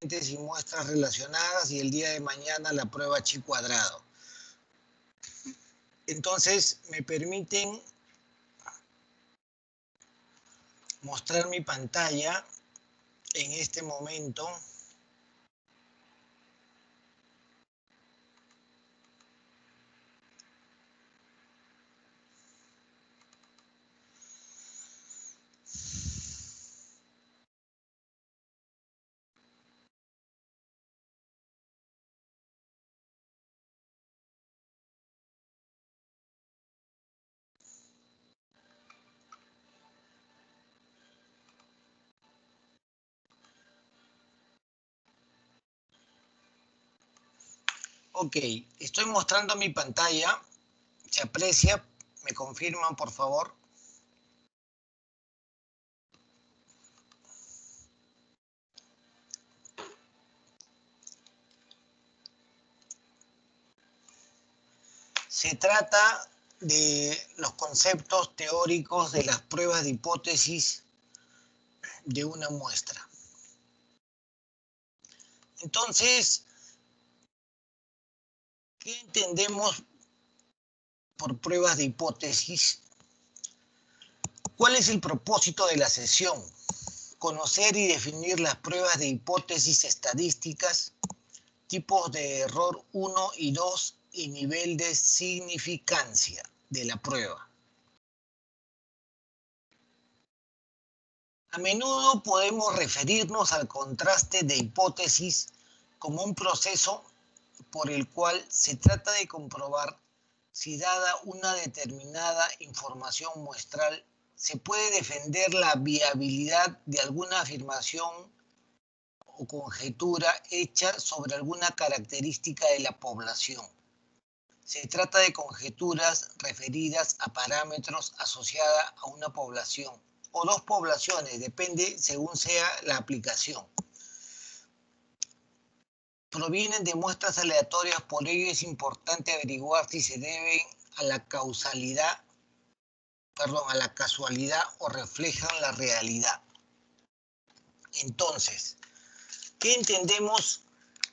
y muestras relacionadas y el día de mañana la prueba chi cuadrado. Entonces, me permiten mostrar mi pantalla en este momento. Ok, estoy mostrando mi pantalla. ¿Se aprecia? ¿Me confirman, por favor? Se trata de los conceptos teóricos de las pruebas de hipótesis de una muestra. Entonces, ¿qué entendemos por pruebas de hipótesis? ¿Cuál es el propósito de la sesión? Conocer y definir las pruebas de hipótesis estadísticas, tipos de error 1 y 2 y nivel de significancia de la prueba. A menudo podemos referirnos al contraste de hipótesis como un proceso por el cual se trata de comprobar si dada una determinada información muestral se puede defender la viabilidad de alguna afirmación o conjetura hecha sobre alguna característica de la población. Se trata de conjeturas referidas a parámetros asociadas a una población o dos poblaciones, depende según sea la aplicación. Provienen de muestras aleatorias, por ello es importante averiguar si se deben a la casualidad o reflejan la realidad. Entonces, ¿qué entendemos?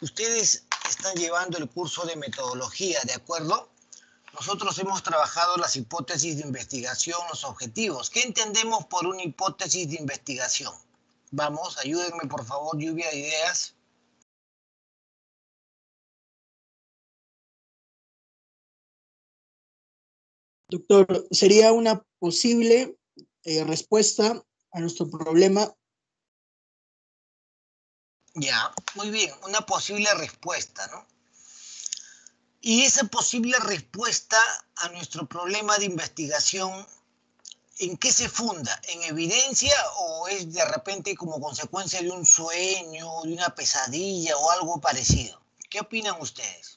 Ustedes están llevando el curso de metodología, ¿de acuerdo? Nosotros hemos trabajado las hipótesis de investigación, los objetivos. ¿Qué entendemos por una hipótesis de investigación? Vamos, ayúdenme por favor, lluvia de ideas. Doctor, sería una posible respuesta a nuestro problema. Ya, muy bien, una posible respuesta, ¿no? Y esa posible respuesta a nuestro problema de investigación, ¿en qué se funda? ¿En evidencia o es de repente como consecuencia de un sueño, de una pesadilla o algo parecido? ¿Qué opinan ustedes?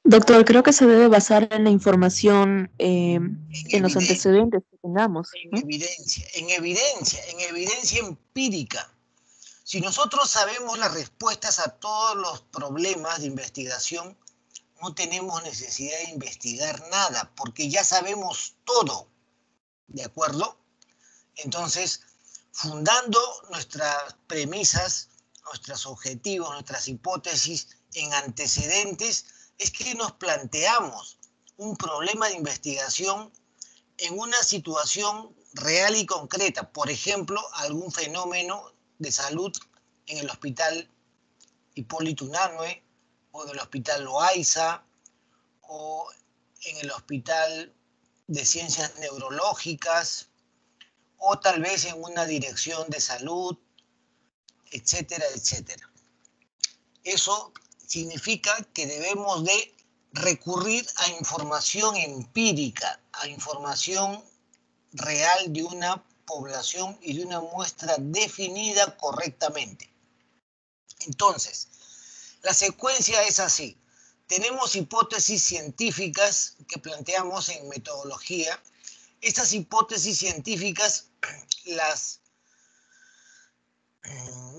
Doctor, creo que se debe basar en la información, en los antecedentes que tengamos, ¿no? En evidencia empírica. Si nosotros sabemos las respuestas a todos los problemas de investigación, no tenemos necesidad de investigar nada, porque ya sabemos todo, ¿de acuerdo? Entonces, fundando nuestras premisas, nuestros objetivos, nuestras hipótesis en antecedentes, es que nos planteamos un problema de investigación en una situación real y concreta. Por ejemplo, algún fenómeno de salud en el hospital Hipólito Unanue, o en el hospital Loaiza, o en el hospital de ciencias neurológicas, o tal vez en una dirección de salud, etcétera, etcétera. Eso significa que debemos de recurrir a información empírica, a información real de una población y de una muestra definida correctamente. Entonces, la secuencia es así. Tenemos hipótesis científicas que planteamos en metodología. Estas hipótesis científicas las,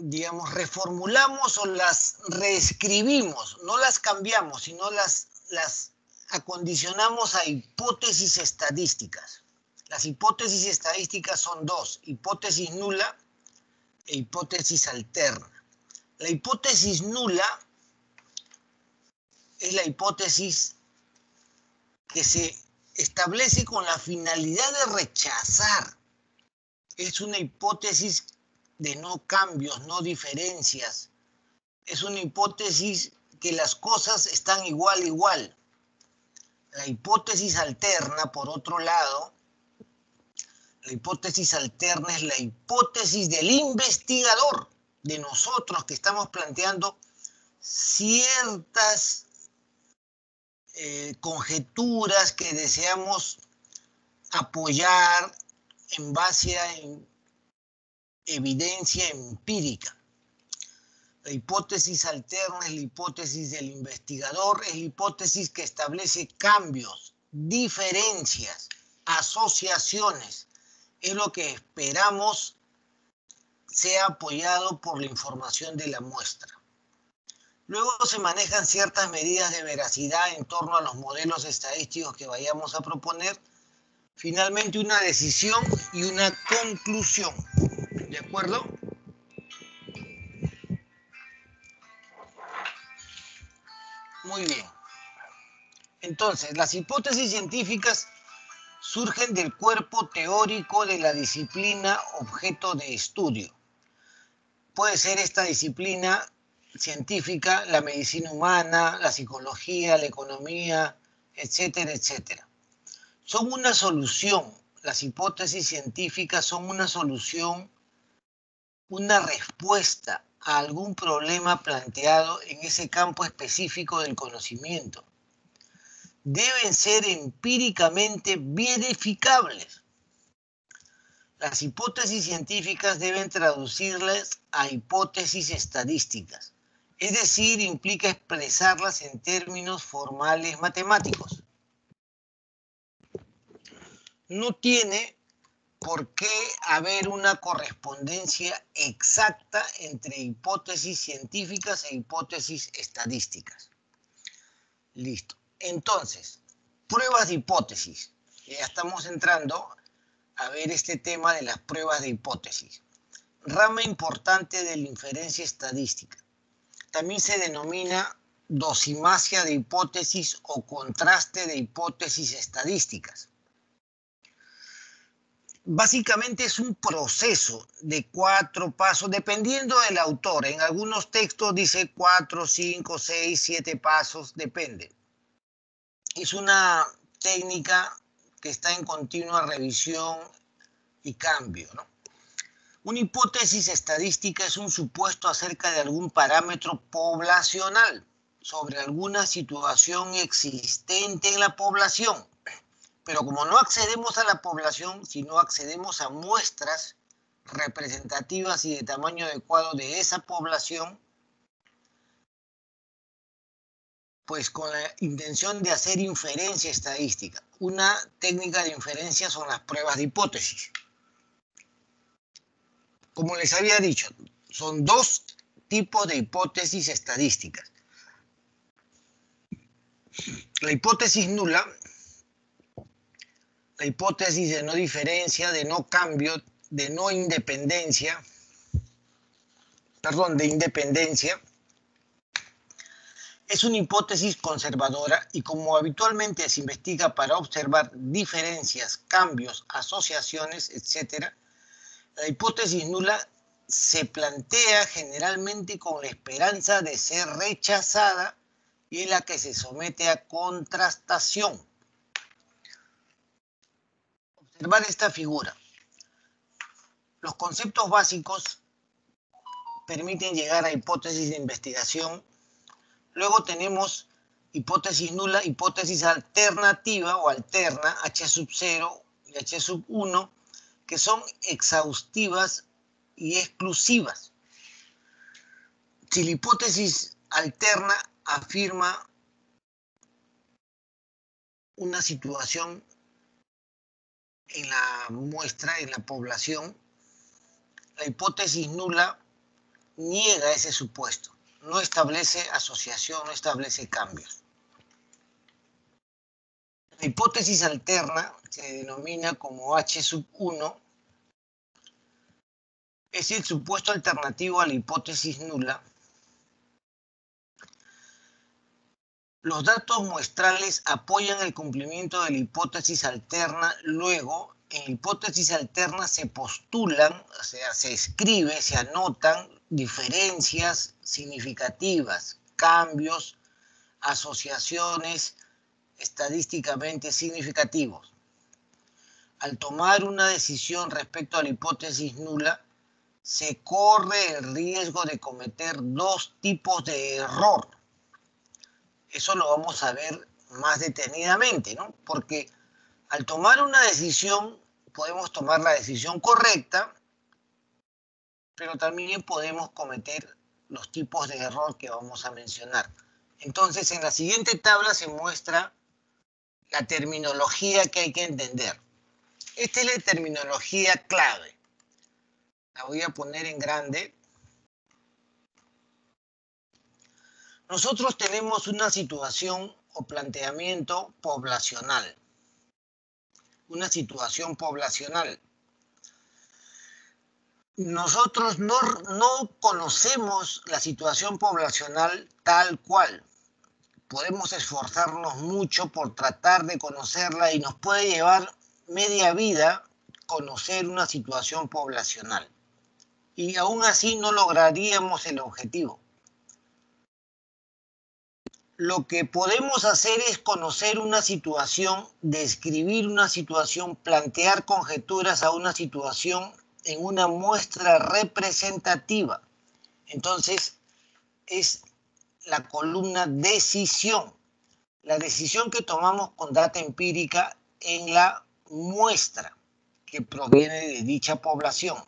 digamos, reformulamos o las reescribimos, no las cambiamos, sino las acondicionamos a hipótesis estadísticas. Las hipótesis estadísticas son dos, hipótesis nula e hipótesis alterna. La hipótesis nula es la hipótesis que se establece con la finalidad de rechazar. Es una hipótesis de no cambios, no diferencias. Es una hipótesis que las cosas están igual. La hipótesis alterna, por otro lado, la hipótesis alterna es la hipótesis del investigador, de nosotros que estamos planteando ciertas conjeturas que deseamos apoyar en base a evidencia empírica. La hipótesis alterna es la hipótesis del investigador, es la hipótesis que establece cambios, diferencias, asociaciones. Es lo que esperamos sea apoyado por la información de la muestra. Luego se manejan ciertas medidas de veracidad en torno a los modelos estadísticos que vayamos a proponer. Finalmente, una decisión y una conclusión. ¿De acuerdo? Muy bien. Entonces, las hipótesis científicas surgen del cuerpo teórico de la disciplina objeto de estudio. Puede ser esta disciplina científica, la medicina humana, la psicología, la economía, etcétera, etcétera. Son una solución, las hipótesis científicas son una solución, una respuesta a algún problema planteado en ese campo específico del conocimiento. Deben ser empíricamente verificables. Las hipótesis científicas deben traducirlas a hipótesis estadísticas, es decir, implica expresarlas en términos formales matemáticos. No tiene por qué haber una correspondencia exacta entre hipótesis científicas e hipótesis estadísticas. Listo. Entonces, pruebas de hipótesis. Ya estamos entrando a ver este tema de las pruebas de hipótesis. Rama importante de la inferencia estadística. También se denomina dosimasia de hipótesis o contraste de hipótesis estadísticas. Básicamente es un proceso de 4 pasos, dependiendo del autor. En algunos textos dice 4, 5, 6, 7 pasos, depende. Es una técnica que está en continua revisión y cambio, ¿no? Una hipótesis estadística es un supuesto acerca de algún parámetro poblacional sobre alguna situación existente en la población. Pero como no accedemos a la población, sino accedemos a muestras representativas y de tamaño adecuado de esa población, pues con la intención de hacer inferencia estadística. Una técnica de inferencia son las pruebas de hipótesis. Como les había dicho, son 2 tipos de hipótesis estadísticas. La hipótesis nula, la hipótesis de no diferencia, de no cambio, de no independencia, de independencia, es una hipótesis conservadora y como habitualmente se investiga para observar diferencias, cambios, asociaciones, etc., la hipótesis nula se plantea generalmente con la esperanza de ser rechazada y en la que se somete a contrastación. Observar esta figura. Los conceptos básicos permiten llegar a hipótesis de investigación. Luego tenemos hipótesis nula, hipótesis alternativa o alterna, H0 y H1, que son exhaustivas y exclusivas. Si la hipótesis alterna afirma una situación en la muestra, en la población, la hipótesis nula niega ese supuesto. No establece asociación, no establece cambios. La hipótesis alterna se denomina como H1, es el supuesto alternativo a la hipótesis nula. Los datos muestrales apoyan el cumplimiento de la hipótesis alterna. Luego, en la hipótesis alterna se postulan, o sea, se escribe, se anotan diferencias significativas, cambios, asociaciones estadísticamente significativos. Al tomar una decisión respecto a la hipótesis nula, se corre el riesgo de cometer dos tipos de error. Eso lo vamos a ver más detenidamente, ¿no? Porque al tomar una decisión, podemos tomar la decisión correcta, pero también podemos cometer los tipos de error que vamos a mencionar. Entonces, en la siguiente tabla se muestra la terminología que hay que entender. Esta es la terminología clave. La voy a poner en grande. Nosotros tenemos una situación o planteamiento poblacional. Una situación poblacional. Nosotros no conocemos la situación poblacional tal cual. Podemos esforzarnos mucho por tratar de conocerla y nos puede llevar media vida conocer una situación poblacional. Y aún así no lograríamos el objetivo. Lo que podemos hacer es conocer una situación, describir una situación, plantear conjeturas a una situación en una muestra representativa. Entonces, es la columna decisión. La decisión que tomamos con data empírica en la muestra que proviene de dicha población.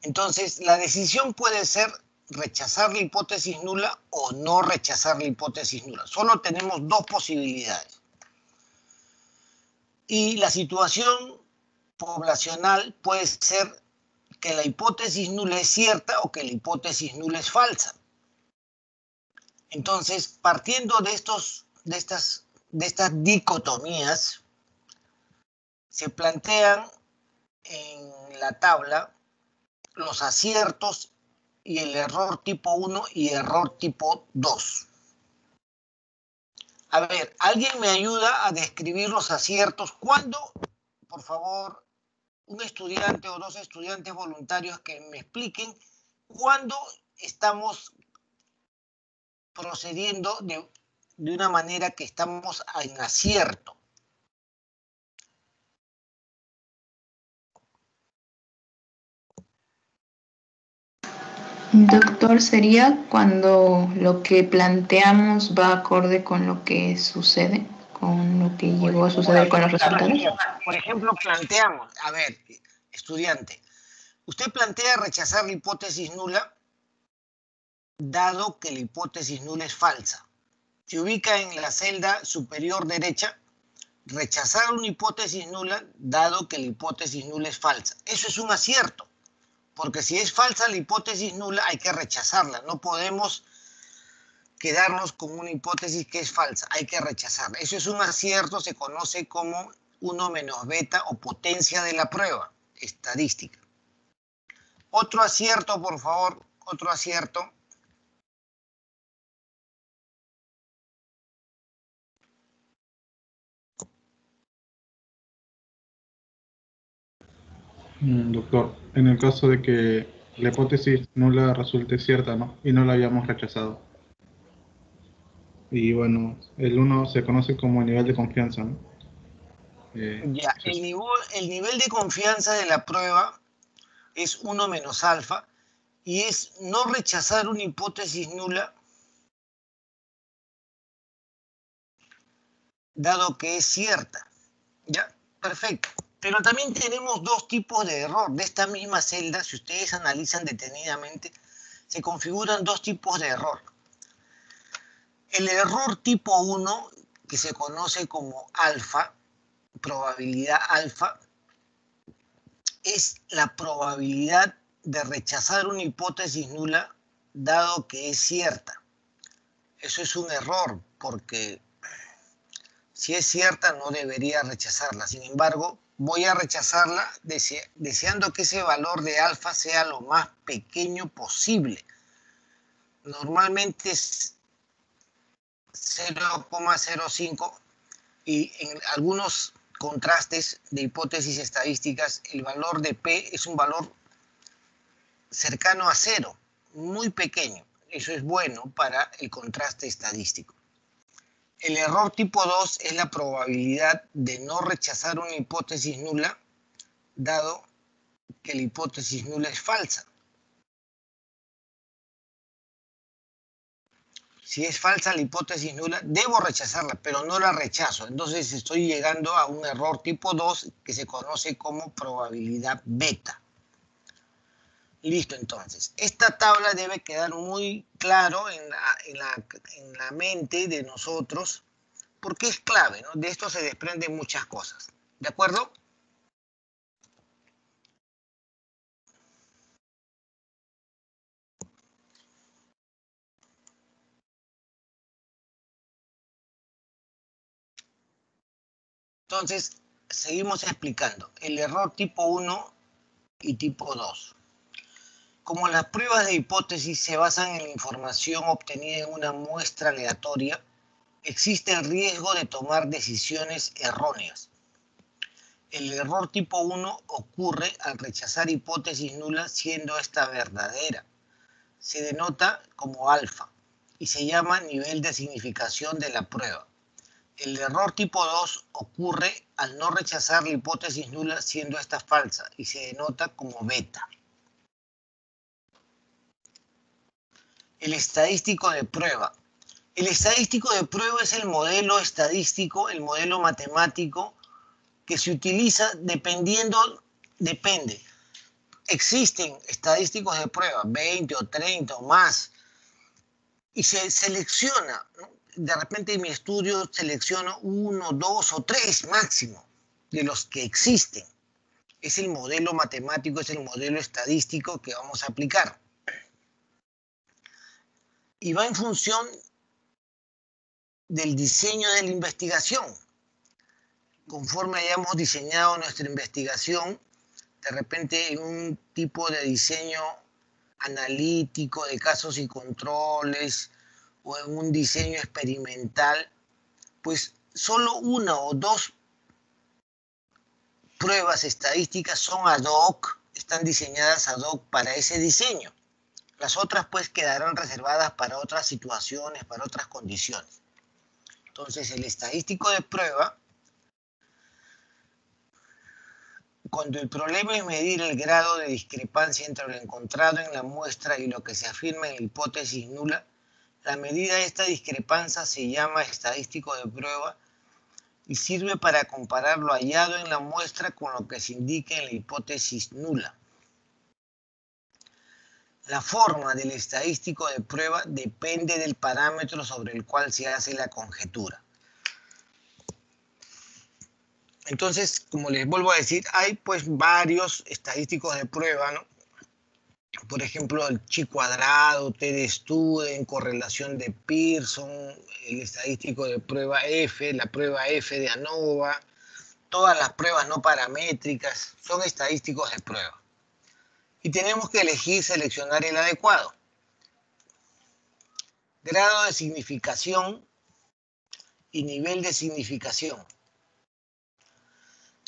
Entonces, la decisión puede ser rechazar la hipótesis nula o no rechazar la hipótesis nula. Solo tenemos dos posibilidades. Y la situación poblacional puede ser que la hipótesis nula es cierta o que la hipótesis nula es falsa. Entonces, partiendo de estas dicotomías, se plantean en la tabla los aciertos y el error tipo 1 y error tipo 2. A ver, ¿alguien me ayuda a describir los aciertos? ¿Cuándo, por favor, un estudiante o dos estudiantes voluntarios que me expliquen cuándo estamos procediendo de una manera que estamos en acierto? Doctor, sería cuando lo que planteamos va acorde con lo que sucede, con lo que llegó a suceder con los resultados. Por ejemplo, planteamos, a ver, estudiante, usted plantea rechazar la hipótesis nula dado que la hipótesis nula es falsa. Se ubica en la celda superior derecha, rechazar una hipótesis nula dado que la hipótesis nula es falsa. Eso es un acierto. Porque si es falsa la hipótesis nula, hay que rechazarla. No podemos quedarnos con una hipótesis que es falsa. Hay que rechazarla. Eso es un acierto, se conoce como 1 menos beta o potencia de la prueba estadística. Otro acierto, por favor. Otro acierto. Doctor, en el caso de que la hipótesis nula resulte cierta, ¿no? Y no la habíamos rechazado. Y bueno, el 1 se conoce como nivel de confianza, ¿no? Ya, el nivel de confianza de la prueba es 1 menos alfa y es no rechazar una hipótesis nula dado que es cierta. Ya, perfecto. Pero también tenemos dos tipos de error. De esta misma celda, si ustedes analizan detenidamente, se configuran dos tipos de error. El error tipo 1, que se conoce como alfa, probabilidad alfa es la probabilidad de rechazar una hipótesis nula dado que es cierta. Eso es un error, porque si es cierta no debería rechazarla. Sin embargo, voy a rechazarla deseando que ese valor de alfa sea lo más pequeño posible. Normalmente es 0,05 y en algunos contrastes de hipótesis estadísticas el valor de P es un valor cercano a 0, muy pequeño. Eso es bueno para el contraste estadístico. El error tipo 2 es la probabilidad de no rechazar una hipótesis nula, dado que la hipótesis nula es falsa. Si es falsa la hipótesis nula, debo rechazarla, pero no la rechazo. Entonces estoy llegando a un error tipo 2 que se conoce como probabilidad beta. Listo, entonces. Esta tabla debe quedar muy claro en la mente de nosotros, porque es clave, ¿no? De esto se desprenden muchas cosas. ¿De acuerdo? Entonces, seguimos explicando. El error tipo 1 y tipo 2. Como las pruebas de hipótesis se basan en la información obtenida en una muestra aleatoria, existe el riesgo de tomar decisiones erróneas. El error tipo 1 ocurre al rechazar hipótesis nula siendo esta verdadera. Se denota como alfa y se llama nivel de significación de la prueba. El error tipo 2 ocurre al no rechazar la hipótesis nula siendo esta falsa y se denota como beta. El estadístico de prueba. El estadístico de prueba es el modelo estadístico, el modelo matemático que se utiliza depende. Existen estadísticos de prueba, 20 o 30 o más, y se selecciona, ¿no? De repente en mi estudio selecciono 1, 2 o 3 máximo de los que existen. Es el modelo matemático, es el modelo estadístico que vamos a aplicar. Y va en función del diseño de la investigación. Conforme hayamos diseñado nuestra investigación, de repente en un tipo de diseño analítico de casos y controles o en un diseño experimental, pues solo una o dos pruebas estadísticas son ad hoc, están diseñadas ad hoc para ese diseño. Las otras pues quedarán reservadas para otras situaciones, para otras condiciones. Entonces el estadístico de prueba, cuando el problema es medir el grado de discrepancia entre lo encontrado en la muestra y lo que se afirma en la hipótesis nula, la medida de esta discrepancia se llama estadístico de prueba y sirve para comparar lo hallado en la muestra con lo que se indica en la hipótesis nula. La forma del estadístico de prueba depende del parámetro sobre el cual se hace la conjetura. Entonces, como les vuelvo a decir, hay pues varios estadísticos de prueba, ¿no? Por ejemplo, el chi cuadrado, T de Student, correlación de Pearson, el estadístico de prueba F, la prueba F de ANOVA, todas las pruebas no paramétricas son estadísticos de prueba. Y tenemos que elegir, seleccionar el adecuado. Grado de significación y nivel de significación.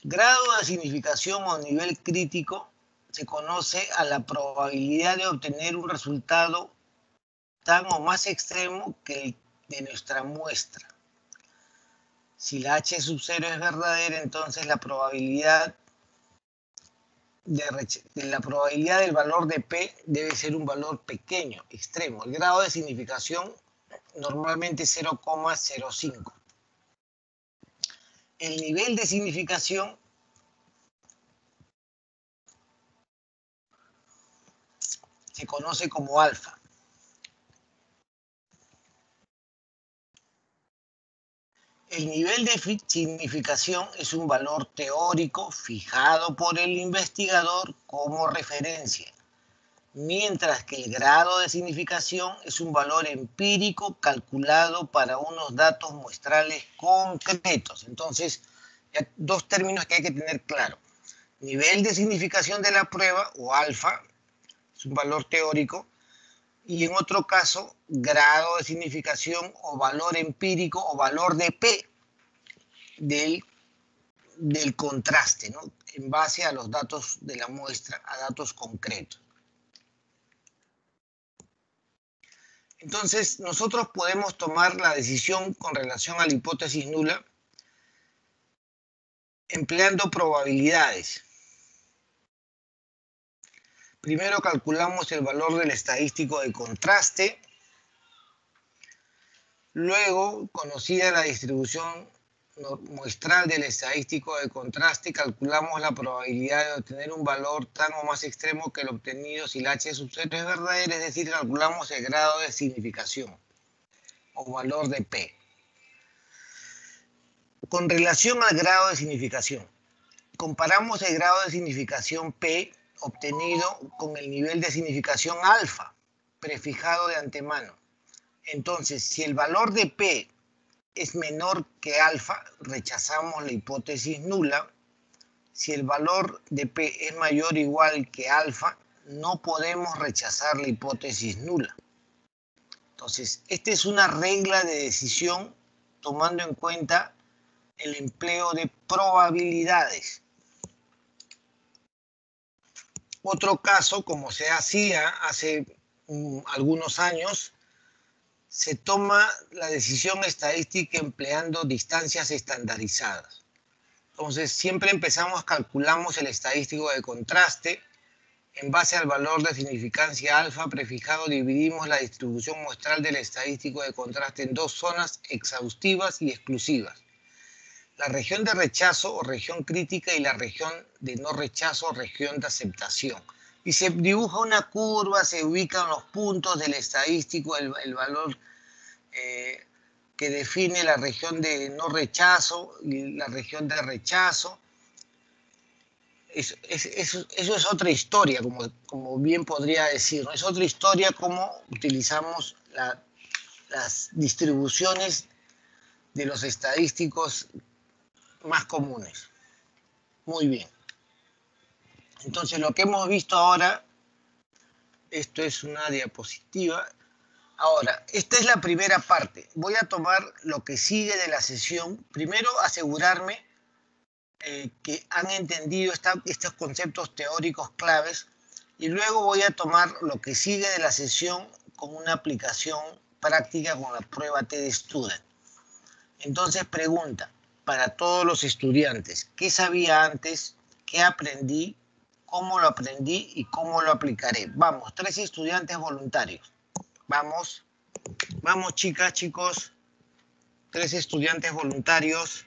Grado de significación o nivel crítico se conoce a la probabilidad de obtener un resultado tan o más extremo que el de nuestra muestra. Si la H sub 0 es verdadera, entonces la probabilidad del valor de P debe ser un valor pequeño, extremo. El grado de significación normalmente es 0,05. El nivel de significación se conoce como alfa. El nivel de significación es un valor teórico fijado por el investigador como referencia, mientras que el grado de significación es un valor empírico calculado para unos datos muestrales concretos. Entonces, dos términos que hay que tener claro. Nivel de significación de la prueba, o alfa, es un valor teórico, y en otro caso, grado de significación o valor empírico o valor de P del contraste, ¿no? En base a los datos de la muestra, a datos concretos. Entonces, nosotros podemos tomar la decisión con relación a la hipótesis nula empleando probabilidades. Primero calculamos el valor del estadístico de contraste. Luego, conocida la distribución muestral del estadístico de contraste, calculamos la probabilidad de obtener un valor tan o más extremo que el obtenido si la H sub 0 es verdadera, es decir, calculamos el grado de significación o valor de P. Con relación al grado de significación, comparamos el grado de significación P obtenido con el nivel de significación alfa, prefijado de antemano. Entonces, si el valor de P es menor que alfa, rechazamos la hipótesis nula. Si el valor de P es mayor o igual que alfa, no podemos rechazar la hipótesis nula. Entonces, esta es una regla de decisión tomando en cuenta el empleo de probabilidades. Otro caso, como se hacía hace algunos años, se toma la decisión estadística empleando distancias estandarizadas. Entonces, siempre calculamos el estadístico de contraste. En base al valor de significancia alfa prefijado, dividimos la distribución muestral del estadístico de contraste en dos zonas exhaustivas y exclusivas. La región de rechazo o región crítica y la región de no rechazo o región de aceptación. Y se dibuja una curva, se ubican los puntos del estadístico, el valor que define la región de no rechazo y la región de rechazo. Eso es otra historia, como bien podría decir, ¿no? Es otra historia cómo utilizamos las distribuciones de los estadísticos más comunes. Muy bien. Entonces, lo que hemos visto ahora, esto es una diapositiva. Ahora, esta es la primera parte. Voy a tomar lo que sigue de la sesión. Primero, asegurarme que han entendido estos conceptos teóricos claves. Y luego voy a tomar lo que sigue de la sesión con una aplicación práctica con la prueba TED-Student. Entonces, pregunta para todos los estudiantes: ¿qué sabía antes? ¿Qué aprendí? ¿Cómo lo aprendí? ¿Y cómo lo aplicaré? Vamos, 3 estudiantes voluntarios. Vamos, vamos chicas, chicos. 3 estudiantes voluntarios.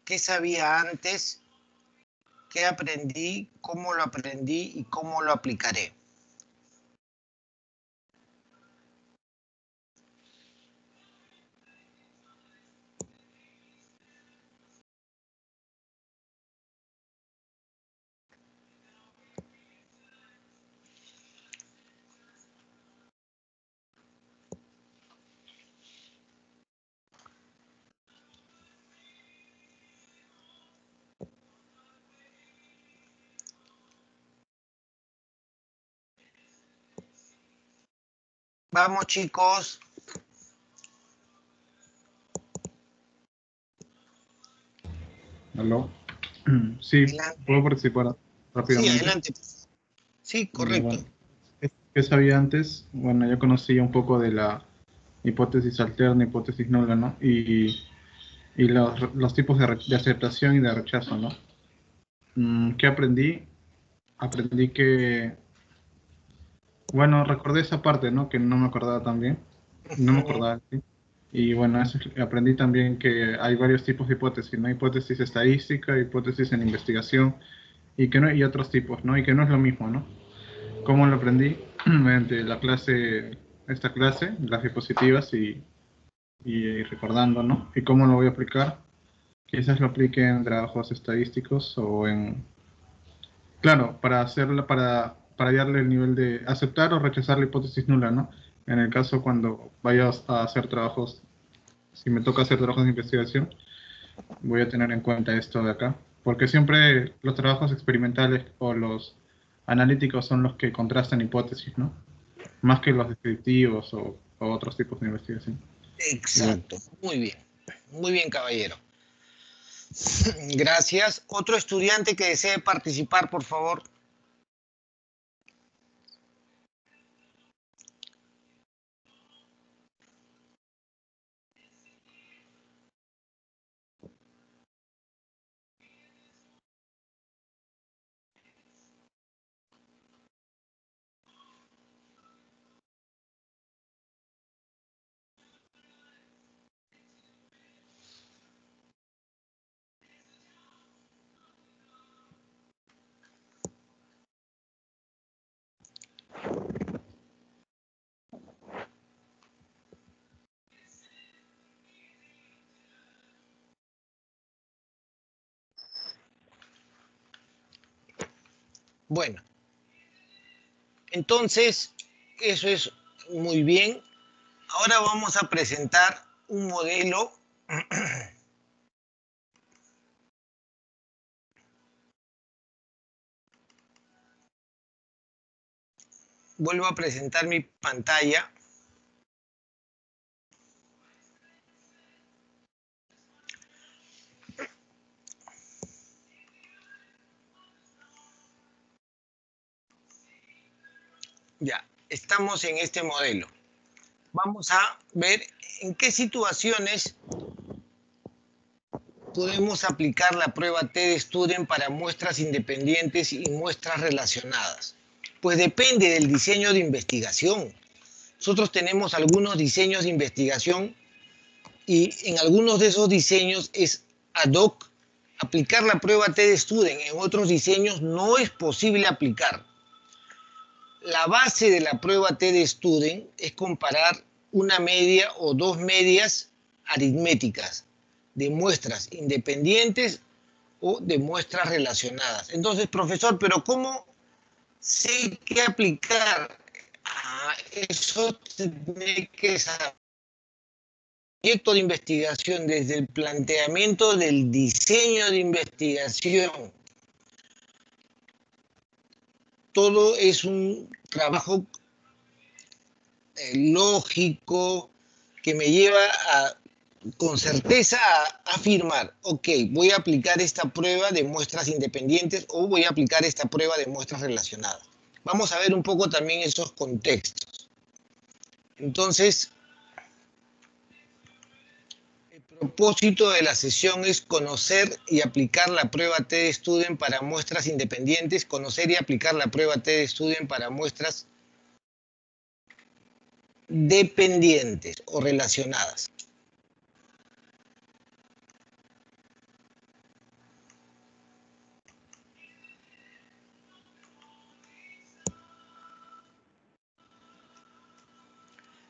¿Qué sabía antes? ¿Qué aprendí? ¿Cómo lo aprendí? ¿Y cómo lo aplicaré? Vamos, chicos. ¿Aló? Sí, Adelante. puedo participar rápidamente. Sí, adelante. Sí, correcto. Bueno, ¿qué sabía antes? Bueno, ya conocía un poco de la hipótesis alterna, hipótesis nula, ¿no? Y y los tipos de aceptación y de rechazo, ¿no? ¿Qué aprendí? Aprendí que, bueno, recordé esa parte, ¿no? Que no me acordaba tan bien, no me acordaba, ¿sí? Y bueno, aprendí también que hay varios tipos de hipótesis, ¿no? Hipótesis estadística, hipótesis en investigación, y que no, y otros tipos, ¿no? Y que no es lo mismo, ¿no? ¿Cómo lo aprendí? Mediante esta clase, las diapositivas y recordando, ¿no? ¿Y cómo lo voy a aplicar? Quizás lo aplique en trabajos estadísticos o en... Claro, para darle el nivel de aceptar o rechazar la hipótesis nula, ¿no? En el caso cuando vayas a hacer trabajos, si me toca hacer trabajos de investigación, voy a tener en cuenta esto de acá. Porque siempre los trabajos experimentales o los analíticos son los que contrastan hipótesis, ¿no? Más que los descriptivos o otros tipos de investigación. Exacto, muy bien, caballero. Gracias. Otro estudiante que desee participar, por favor. Bueno, entonces, eso es muy bien. Ahora vamos a presentar un modelo vuelvo a presentar mi pantalla. Ya, estamos en este modelo. Vamos a ver en qué situaciones podemos aplicar la prueba T-de-Student para muestras independientes y muestras relacionadas. Pues depende del diseño de investigación. Nosotros tenemos algunos diseños de investigación y en algunos de esos diseños es ad hoc aplicar la prueba T-de-Student. En otros diseños no es posible aplicar. La base de la prueba T-de-Student es comparar una media o dos medias aritméticas de muestras independientes o de muestras relacionadas. Entonces, profesor, ¿pero cómo sé qué aplicar? Eso tiene que saber. Proyecto de investigación, desde el planteamiento del diseño de investigación, todo es un trabajo lógico que me lleva con certeza a afirmar, ok, voy a aplicar esta prueba de muestras independientes o voy a aplicar esta prueba de muestras relacionadas. Vamos a ver un poco también esos contextos. Entonces, el propósito de la sesión es conocer y aplicar la prueba T-de-Student para muestras independientes, conocer y aplicar la prueba T-de-Student para muestras dependientes o relacionadas.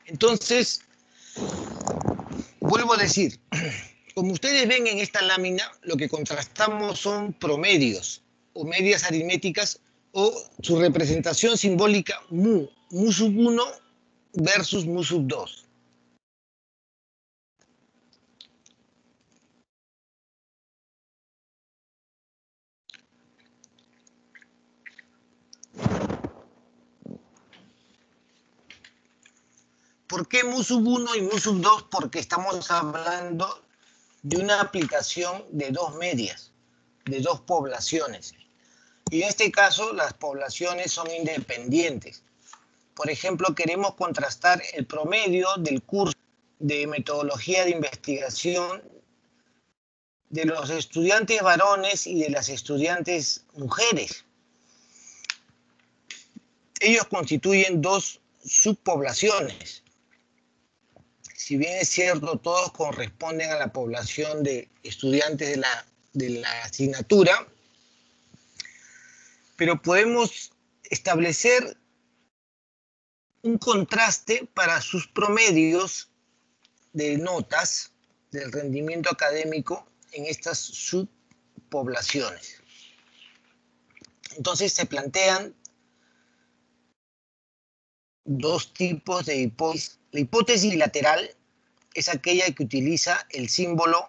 Entonces, vuelvo a decir, como ustedes ven en esta lámina, lo que contrastamos son promedios o medias aritméticas o su representación simbólica mu sub 1 versus mu sub 2. ¿Por qué mu sub 1 y mu sub 2? Porque estamos hablando de una aplicación de dos medias, de dos poblaciones. Y en este caso, las poblaciones son independientes. Por ejemplo, queremos contrastar el promedio del curso de metodología de investigación de los estudiantes varones y de las estudiantes mujeres. Ellos constituyen dos subpoblaciones. Si bien es cierto, todos corresponden a la población de estudiantes de la asignatura, pero podemos establecer un contraste para sus promedios de notas del rendimiento académico en estas subpoblaciones. Entonces se plantean dos tipos de hipótesis. La hipótesis bilateral es aquella que utiliza el símbolo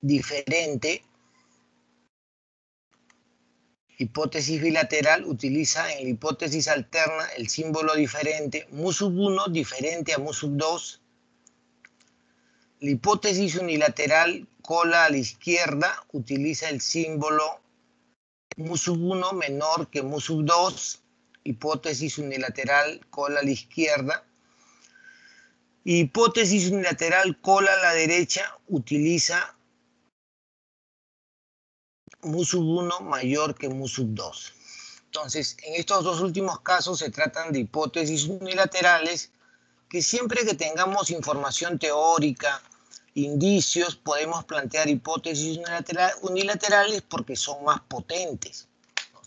diferente. Hipótesis bilateral utiliza en la hipótesis alterna el símbolo diferente, mu⁻1 diferente a mu⁻2. La hipótesis unilateral cola a la izquierda utiliza el símbolo mu⁻1 menor que mu⁻2. Hipótesis unilateral cola a la izquierda. Hipótesis unilateral cola a la derecha utiliza mu⁻1 mayor que mu⁻2. Entonces, en estos dos últimos casos se tratan de hipótesis unilaterales que siempre que tengamos información teórica, indicios, podemos plantear hipótesis unilaterales porque son más potentes.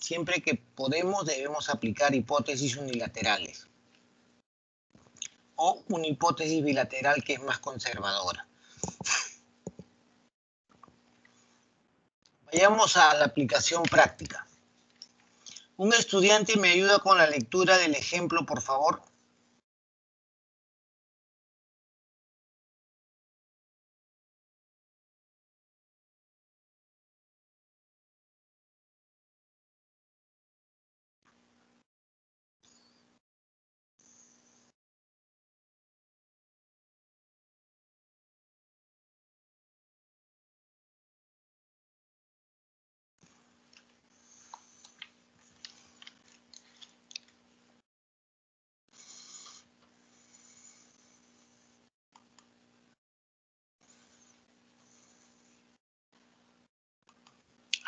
Siempre que podemos, debemos aplicar hipótesis unilaterales. O una hipótesis bilateral que es más conservadora. Vayamos a la aplicación práctica. Un estudiante me ayuda con la lectura del ejemplo, por favor.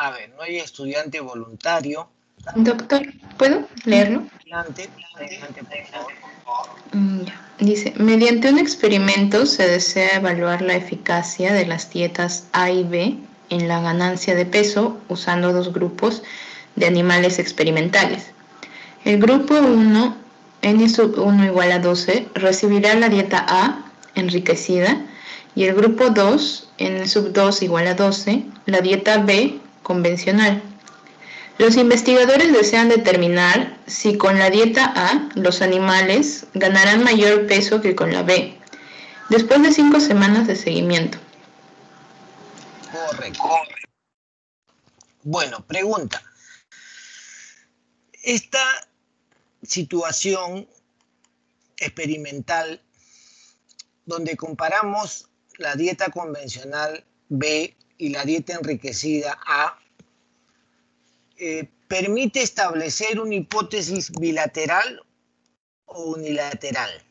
A ver, no hay estudiante voluntario. Doctor, ¿puedo leerlo? Adelante, por favor. Ya. Dice, mediante un experimento se desea evaluar la eficacia de las dietas A y B en la ganancia de peso usando dos grupos de animales experimentales. El grupo 1, N⁻1 igual a 12, recibirá la dieta A enriquecida y el grupo 2, N⁻2 igual a 12, la dieta B convencional. Los investigadores desean determinar si con la dieta A los animales ganarán mayor peso que con la B, después de 5 semanas de seguimiento. Correcto. Bueno, pregunta. Esta situación experimental donde comparamos la dieta convencional B y la dieta enriquecida A, ¿permite establecer una hipótesis bilateral o unilateral?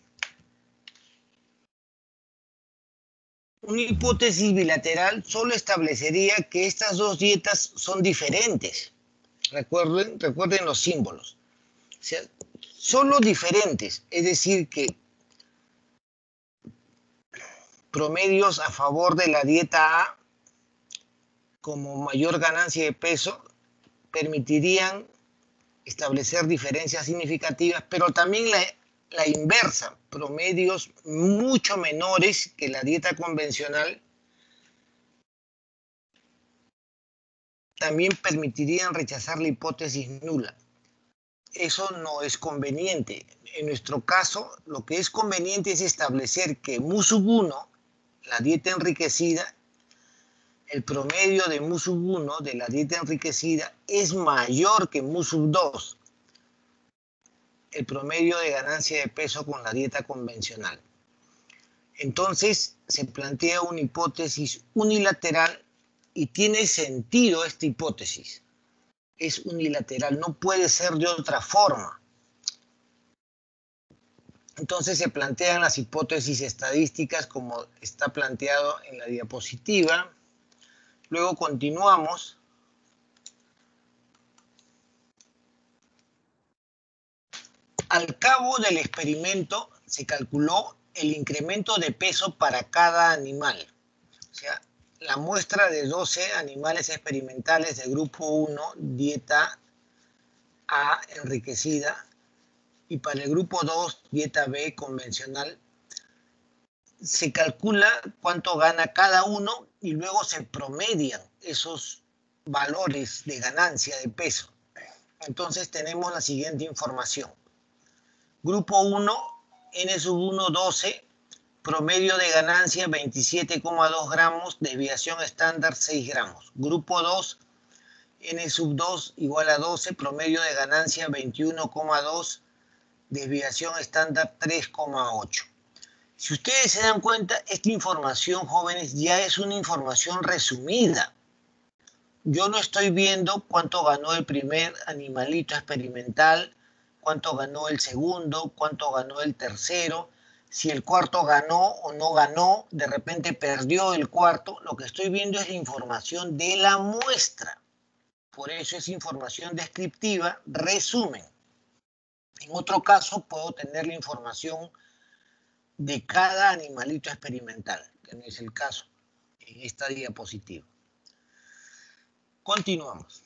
Una hipótesis bilateral solo establecería que estas dos dietas son diferentes. Recuerden los símbolos. O sea, solo diferentes, es decir que promedios a favor de la dieta A como mayor ganancia de peso permitirían establecer diferencias significativas, pero también la inversa, promedios mucho menores que la dieta convencional, también permitirían rechazar la hipótesis nula. Eso no es conveniente. En nuestro caso, lo que es conveniente es establecer que mu⁻1, la dieta enriquecida, el promedio de mu⁻1 de la dieta enriquecida es mayor que mu⁻2, el promedio de ganancia de peso con la dieta convencional. Entonces se plantea una hipótesis unilateral y tiene sentido esta hipótesis. Es unilateral, no puede ser de otra forma. Entonces se plantean las hipótesis estadísticas como está planteado en la diapositiva. Luego continuamos. Al cabo del experimento se calculó el incremento de peso para cada animal. O sea, la muestra de 12 animales experimentales del grupo 1, dieta A enriquecida, y para el grupo 2, dieta B convencional, se calcula cuánto gana cada uno y luego se promedian esos valores de ganancia de peso. Entonces tenemos la siguiente información. Grupo 1, N1, 12, promedio de ganancia 27,2 gramos, desviación estándar 6 gramos. Grupo 2, N2 igual a 12, promedio de ganancia 21,2, desviación estándar 3,8. Si ustedes se dan cuenta, esta información, jóvenes, ya es una información resumida. Yo no estoy viendo cuánto ganó el primer animalito experimental, cuánto ganó el segundo, cuánto ganó el tercero, si el cuarto ganó o no ganó, de repente perdió el cuarto. Lo que estoy viendo es la información de la muestra. Por eso es información descriptiva, resumen. En otro caso, puedo tener la información de cada animalito experimental, que no es el caso en esta diapositiva. Continuamos.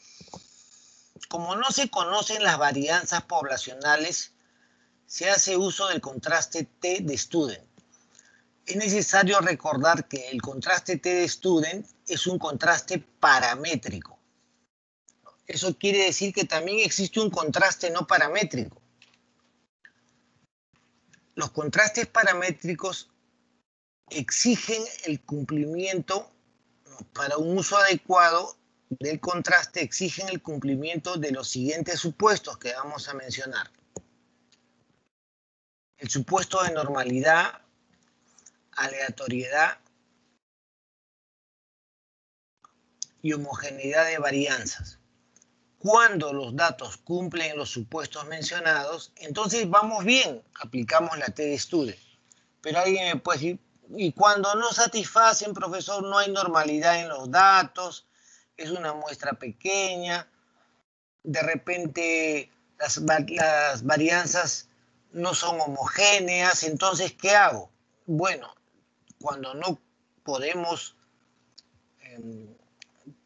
Como no se conocen las varianzas poblacionales, se hace uso del contraste T de Student. Es necesario recordar que el contraste T de Student es un contraste paramétrico. Eso quiere decir que también existe un contraste no paramétrico. Los contrastes paramétricos exigen el cumplimiento, para un uso adecuado del contraste, exigen el cumplimiento de los siguientes supuestos que vamos a mencionar. El supuesto de normalidad, aleatoriedad y homogeneidad de varianzas. Cuando los datos cumplen los supuestos mencionados, entonces vamos bien, aplicamos la T de Student. Pero alguien me puede decir, y cuando no satisfacen, profesor, no hay normalidad en los datos, es una muestra pequeña, de repente las varianzas no son homogéneas, entonces, ¿qué hago? Bueno, cuando no podemos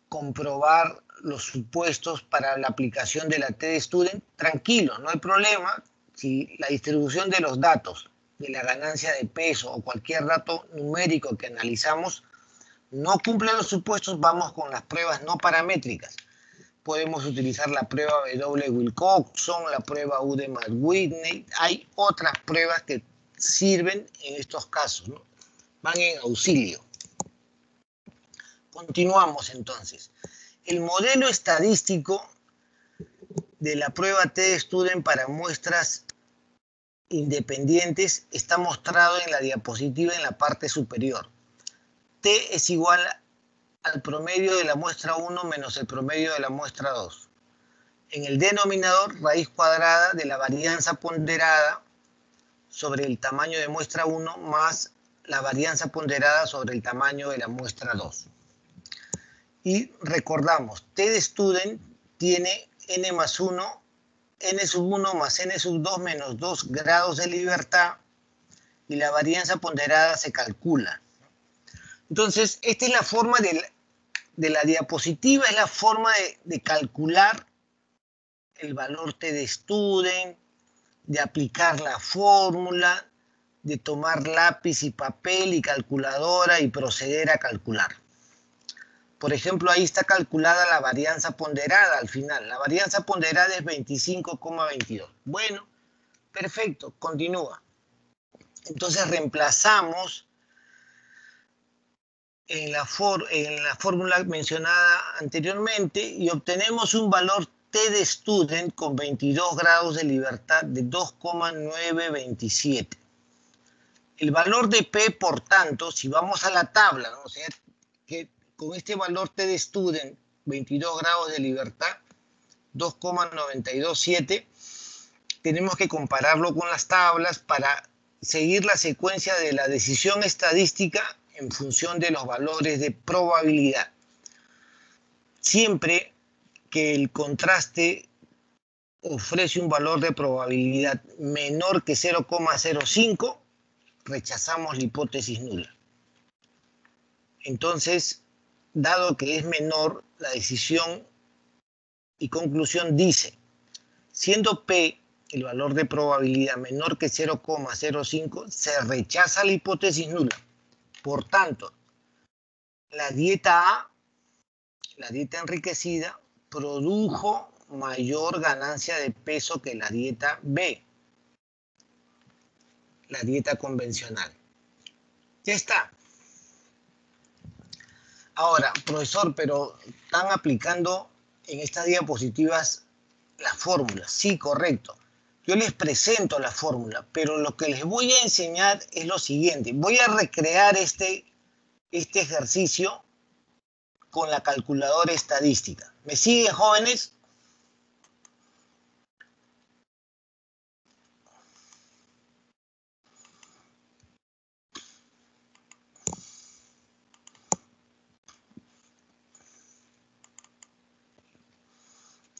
comprobar los supuestos para la aplicación de la T de Student, tranquilo, no hay problema. Si la distribución de los datos de la ganancia de peso o cualquier dato numérico que analizamos no cumple los supuestos, vamos con las pruebas no paramétricas. Podemos utilizar la prueba W-Wilcoxon, la prueba Udemy-Whitney. Hay otras pruebas que sirven en estos casos, ¿no? Van en auxilio. Continuamos entonces. El modelo estadístico de la prueba T de Student para muestras independientes está mostrado en la diapositiva en la parte superior. T es igual al promedio de la muestra 1 menos el promedio de la muestra 2. En el denominador, raíz cuadrada de la varianza ponderada sobre el tamaño de muestra 1 más la varianza ponderada sobre el tamaño de la muestra 2. Y recordamos, T de Student tiene n más 1, n sub 1 más n sub 2 menos 2 grados de libertad y la varianza ponderada se calcula. Entonces, esta es la forma de la diapositiva, es la forma de calcular el valor T de Student, de aplicar la fórmula, de tomar lápiz y papel y calculadora y proceder a calcular. Por ejemplo, ahí está calculada la varianza ponderada al final. La varianza ponderada es 25,22. Bueno, perfecto, continúa. Entonces reemplazamos en la fórmula mencionada anteriormente y obtenemos un valor T de Student con 22 grados de libertad de 2,927. El valor de P, por tanto, si vamos a la tabla, ¿no? O sea, que con este valor T de Student, 22 grados de libertad, 2,927, tenemos que compararlo con las tablas para seguir la secuencia de la decisión estadística en función de los valores de probabilidad. Siempre que el contraste ofrece un valor de probabilidad menor que 0,05, rechazamos la hipótesis nula. Entonces, dado que es menor, la decisión y conclusión dice, siendo P el valor de probabilidad menor que 0,05, se rechaza la hipótesis nula. Por tanto, la dieta A, la dieta enriquecida, produjo mayor ganancia de peso que la dieta B, la dieta convencional. Ya está. Ahora, profesor, pero están aplicando en estas diapositivas las fórmulas. Sí, correcto. Yo les presento la fórmula, pero lo que les voy a enseñar es lo siguiente. Voy a recrear este ejercicio con la calculadora estadística. ¿Me siguen, jóvenes?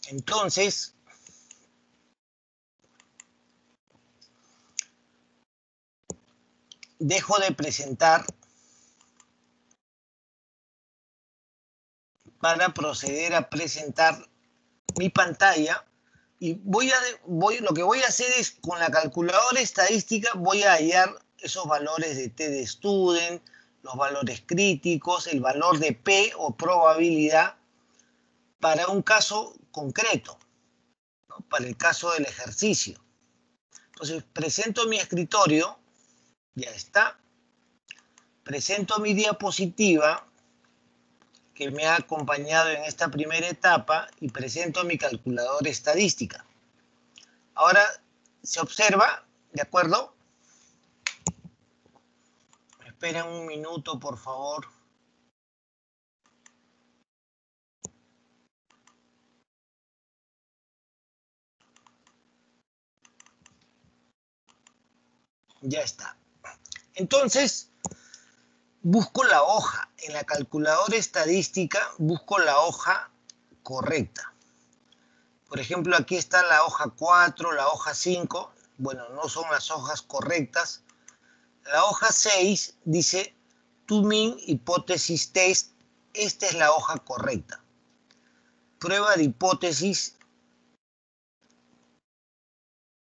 Entonces, dejo de presentar para proceder a presentar mi pantalla y lo que voy a hacer es, con la calculadora estadística, voy a hallar esos valores de T de Student, los valores críticos, el valor de P o probabilidad para un caso concreto, ¿no? Para el caso del ejercicio. Entonces, presento mi escritorio, ya está. Presento mi diapositiva que me ha acompañado en esta primera etapa y presento mi calculadora estadística. Ahora se observa, ¿de acuerdo? Esperen un minuto, por favor. Ya está. Entonces, busco la hoja. En la calculadora estadística busco la hoja correcta. Por ejemplo, aquí está la hoja 4, la hoja 5. Bueno, no son las hojas correctas. La hoja 6 dice Two-Mean Hipótesis Test. Esta es la hoja correcta. Prueba de hipótesis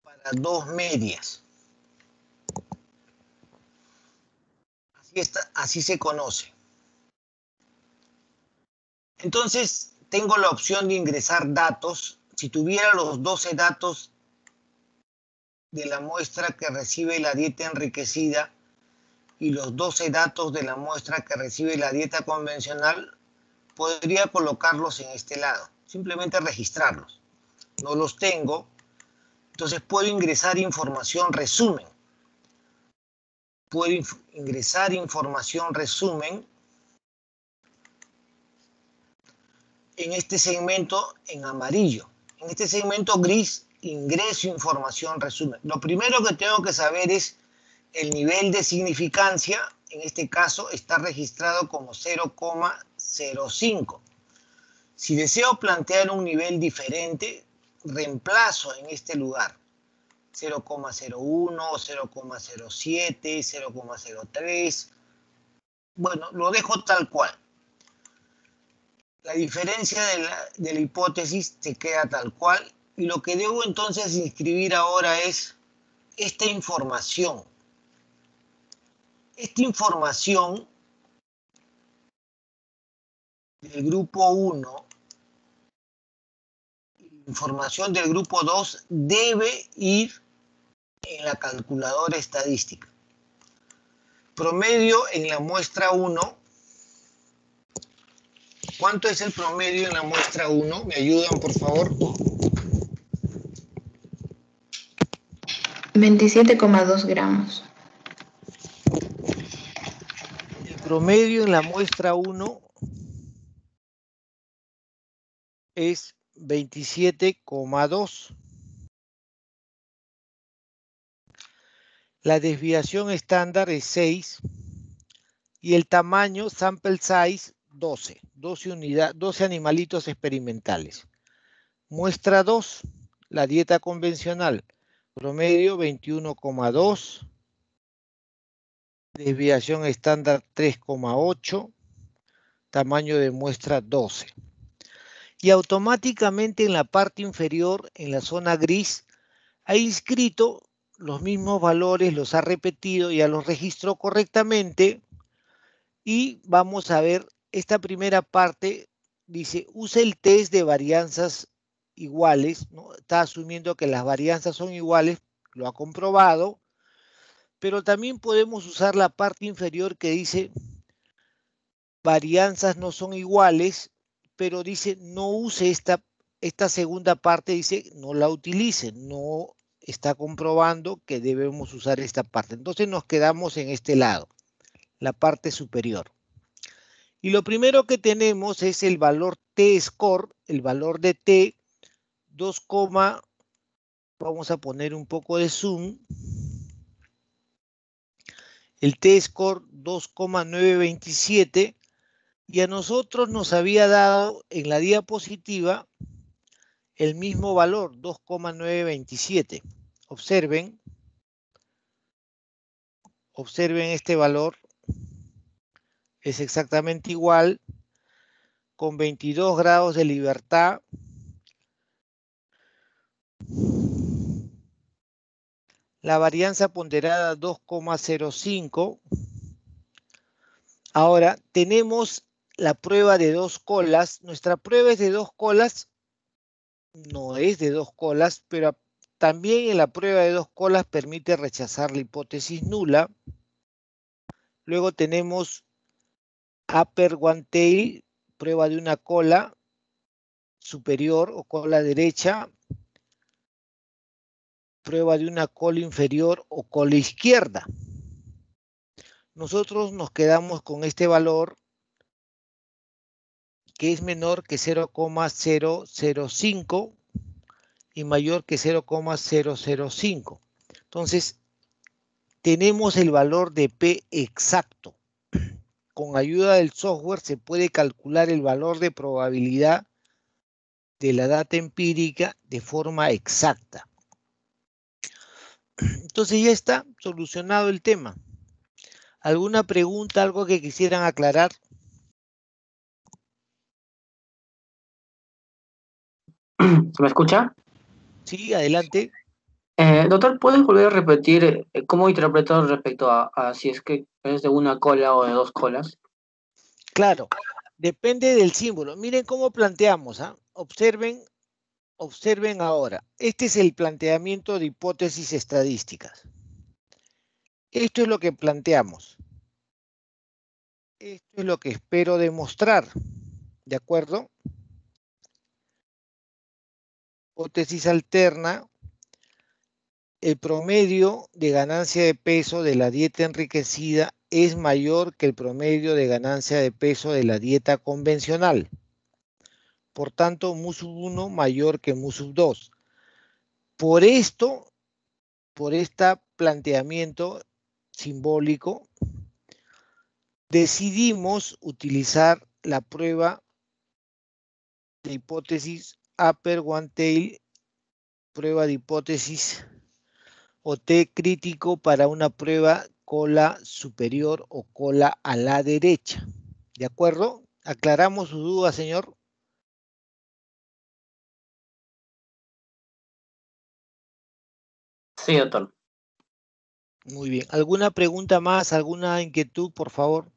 para dos medias. Así se conoce. Entonces, tengo la opción de ingresar datos. Si tuviera los 12 datos de la muestra que recibe la dieta enriquecida y los 12 datos de la muestra que recibe la dieta convencional, podría colocarlos en este lado. Simplemente registrarlos. No los tengo. Entonces, puedo ingresar información resumen. Puedo ingresar información resumen en este segmento en amarillo. En este segmento gris ingreso información resumen. Lo primero que tengo que saber es el nivel de significancia. En este caso está registrado como 0,05. Si deseo plantear un nivel diferente, reemplazo en este lugar 0,01, 0,07, 0,03. Bueno, lo dejo tal cual. La diferencia de la hipótesis se queda tal cual y lo que debo entonces inscribir ahora es esta información. Esta información del grupo 1, información del grupo 2 debe ir en la calculadora estadística. Promedio en la muestra 1. ¿Cuánto es el promedio en la muestra 1? ¿Me ayudan, por favor? 27,2 gramos. El promedio en la muestra 1 es 27,2. La desviación estándar es 6 y el tamaño, sample size, 12 animalitos experimentales. Muestra 2, la dieta convencional, promedio 21,2, desviación estándar 3,8, tamaño de muestra 12. Y automáticamente en la parte inferior, en la zona gris, ha inscrito los mismos valores, los ha repetido, ya los registró correctamente. Y vamos a ver esta primera parte, dice, usa el test de varianzas iguales, ¿no? Está asumiendo que las varianzas son iguales, lo ha comprobado, pero también podemos usar la parte inferior que dice, varianzas no son iguales, pero dice, no use esta segunda parte, dice, no la utilice, no está comprobando que debemos usar esta parte. Entonces nos quedamos en este lado, la parte superior. Y lo primero que tenemos es el valor t-score, el valor de t, 2, vamos a poner un poco de zoom. El t-score 2,927 y a nosotros nos había dado en la diapositiva el mismo valor, 2,927. Observen este valor. Es exactamente igual, con 22 grados de libertad. La varianza ponderada 2,05. Ahora tenemos la prueba de 2 colas. Nuestra prueba es de 2 colas. No es de 2 colas, pero también en la prueba de 2 colas permite rechazar la hipótesis nula. Luego tenemos upper one tail, prueba de una cola superior o cola derecha, prueba de una cola inferior o cola izquierda. Nosotros nos quedamos con este valor que es menor que 0,005 y mayor que 0,005. Entonces, tenemos el valor de P exacto. Con ayuda del software se puede calcular el valor de probabilidad de la data empírica de forma exacta. Entonces ya está solucionado el tema. ¿Alguna pregunta, algo que quisieran aclarar? ¿Se me escucha? Sí, adelante. Doctor, ¿puedes volver a repetir cómo interpretar respecto a si es que es de una cola o de 2 colas? Claro, depende del símbolo. Miren cómo planteamos, ¿ah? Observen ahora. Este es el planteamiento de hipótesis estadísticas. Esto es lo que planteamos. Esto es lo que espero demostrar. ¿De acuerdo? Hipótesis alterna. El promedio de ganancia de peso de la dieta enriquecida es mayor que el promedio de ganancia de peso de la dieta convencional. Por tanto, mu sub 1 mayor que mu sub 2. Por este planteamiento simbólico, decidimos utilizar la prueba de hipótesis upper one tail, prueba de hipótesis o T crítico para una prueba cola superior o cola a la derecha. ¿De acuerdo? ¿Aclaramos su duda, señor? Sí, doctor. Muy bien. ¿Alguna pregunta más? ¿Alguna inquietud, por favor?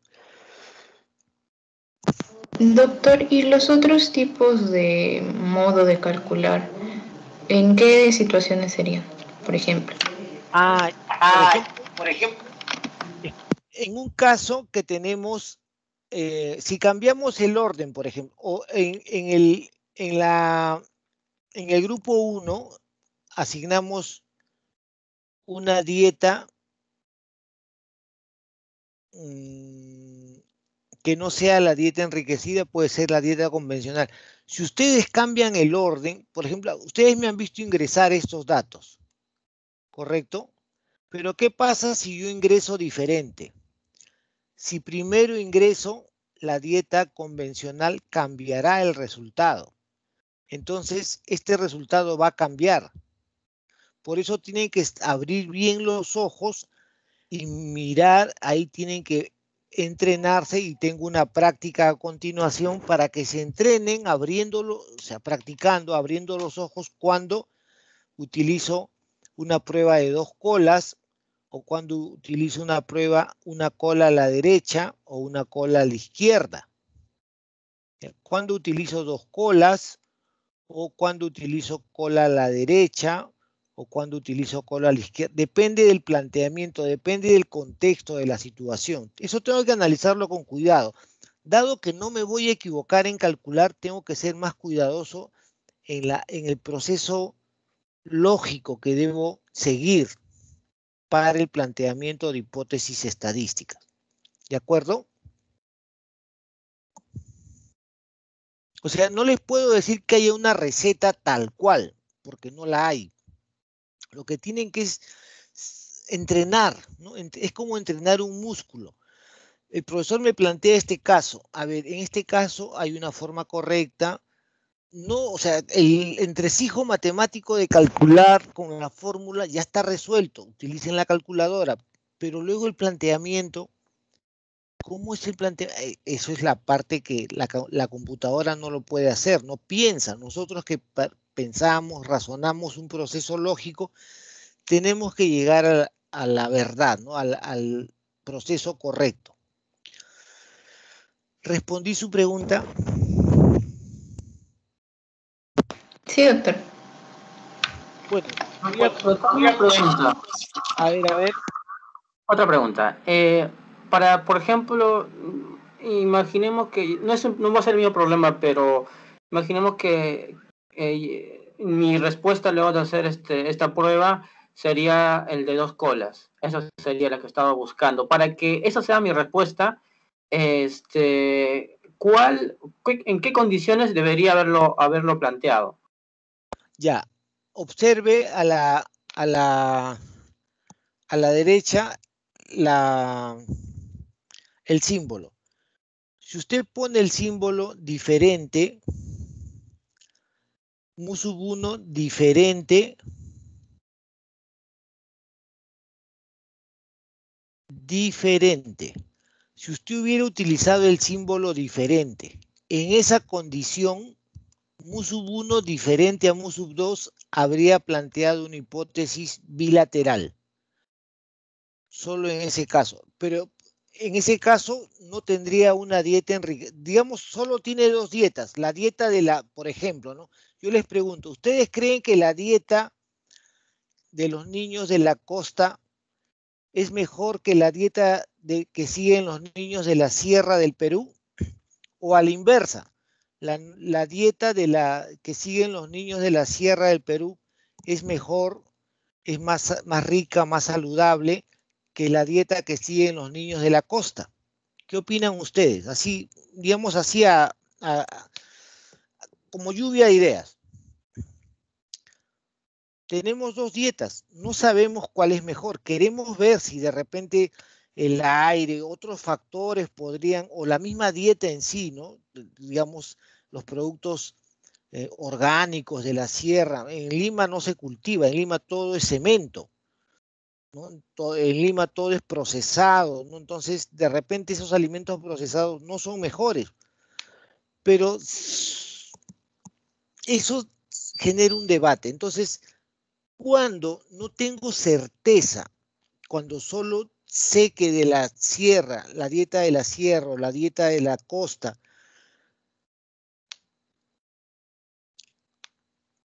Doctor, ¿y los otros tipos de modo de calcular, en qué situaciones serían, por ejemplo? Por ejemplo, en un caso que tenemos, si cambiamos el orden, por ejemplo, o en el grupo 1 asignamos una dieta que no sea la dieta enriquecida, puede ser la dieta convencional. Si ustedes cambian el orden, por ejemplo, ustedes me han visto ingresar estos datos, ¿correcto? Pero ¿qué pasa si yo ingreso diferente? Si primero ingreso, la dieta convencional cambiará el resultado. Entonces, este resultado va a cambiar. Por eso tienen que abrir bien los ojos y mirar, ahí tienen que entrenarse y tengo una práctica a continuación para que se entrenen abriéndolo, o sea, practicando, abriendo los ojos cuando utilizo una prueba de 2 colas o cuando utilizo una cola a la derecha o una cola a la izquierda. Cuando utilizo 2 colas o cuando utilizo cola a la derecha o cuando utilizo cola a la izquierda. Depende del planteamiento, depende del contexto de la situación. Eso tengo que analizarlo con cuidado. Dado que no me voy a equivocar en calcular, tengo que ser más cuidadoso en el proceso lógico que debo seguir para el planteamiento de hipótesis estadísticas. ¿De acuerdo? O sea, no les puedo decir que haya una receta tal cual, porque no la hay. Lo que tienen que es entrenar, ¿no? Es como entrenar un músculo. El profesor me plantea este caso. A ver, en este caso hay una forma correcta. No, o sea, el entresijo matemático de calcular con la fórmula ya está resuelto. Utilicen la calculadora. Pero luego el planteamiento, ¿cómo es el planteamiento? Eso es la parte que la computadora no lo puede hacer, no piensa. Nosotros que pensamos, razonamos un proceso lógico, tenemos que llegar a la verdad, ¿no? Al proceso correcto. ¿Respondí su pregunta? Sí, doctor. Bueno, Una pregunta. a ver. Otra pregunta. Por ejemplo, imaginemos que, no va a ser el mismo problema, pero imaginemos que mi respuesta luego de hacer esta prueba sería el de 2 colas. Esa sería la que estaba buscando. Para que esa sea mi respuesta, ¿en qué condiciones debería haberlo planteado? Ya, observe a la derecha el símbolo. Si usted pone el símbolo diferente, mu sub 1 diferente, si usted hubiera utilizado el símbolo diferente, en esa condición, mu sub 1 diferente a mu sub 2 habría planteado una hipótesis bilateral. Solo en ese caso. Pero en ese caso no tendría una dieta enriquecida. Digamos, solo tiene 2 dietas. La dieta por ejemplo, ¿no? Yo les pregunto, ¿ustedes creen que la dieta de los niños de la costa es mejor que la dieta que siguen los niños de la sierra del Perú? ¿O a la inversa? La dieta que siguen los niños de la sierra del Perú es mejor, es más rica, más saludable que la dieta que siguen los niños de la costa. ¿Qué opinan ustedes? Así, digamos así, como lluvia de ideas. Tenemos 2 dietas, no sabemos cuál es mejor. Queremos ver si de repente el aire, otros factores podrían, o la misma dieta en sí, ¿no? Digamos, los productos orgánicos de la sierra. En Lima no se cultiva, en Lima todo es cemento, ¿no? En Lima todo es procesado, ¿no? Entonces, de repente esos alimentos procesados no son mejores. Pero eso genera un debate. Entonces, cuando no tengo certeza, cuando solo sé que de la sierra, la dieta de la sierra o la dieta de la costa,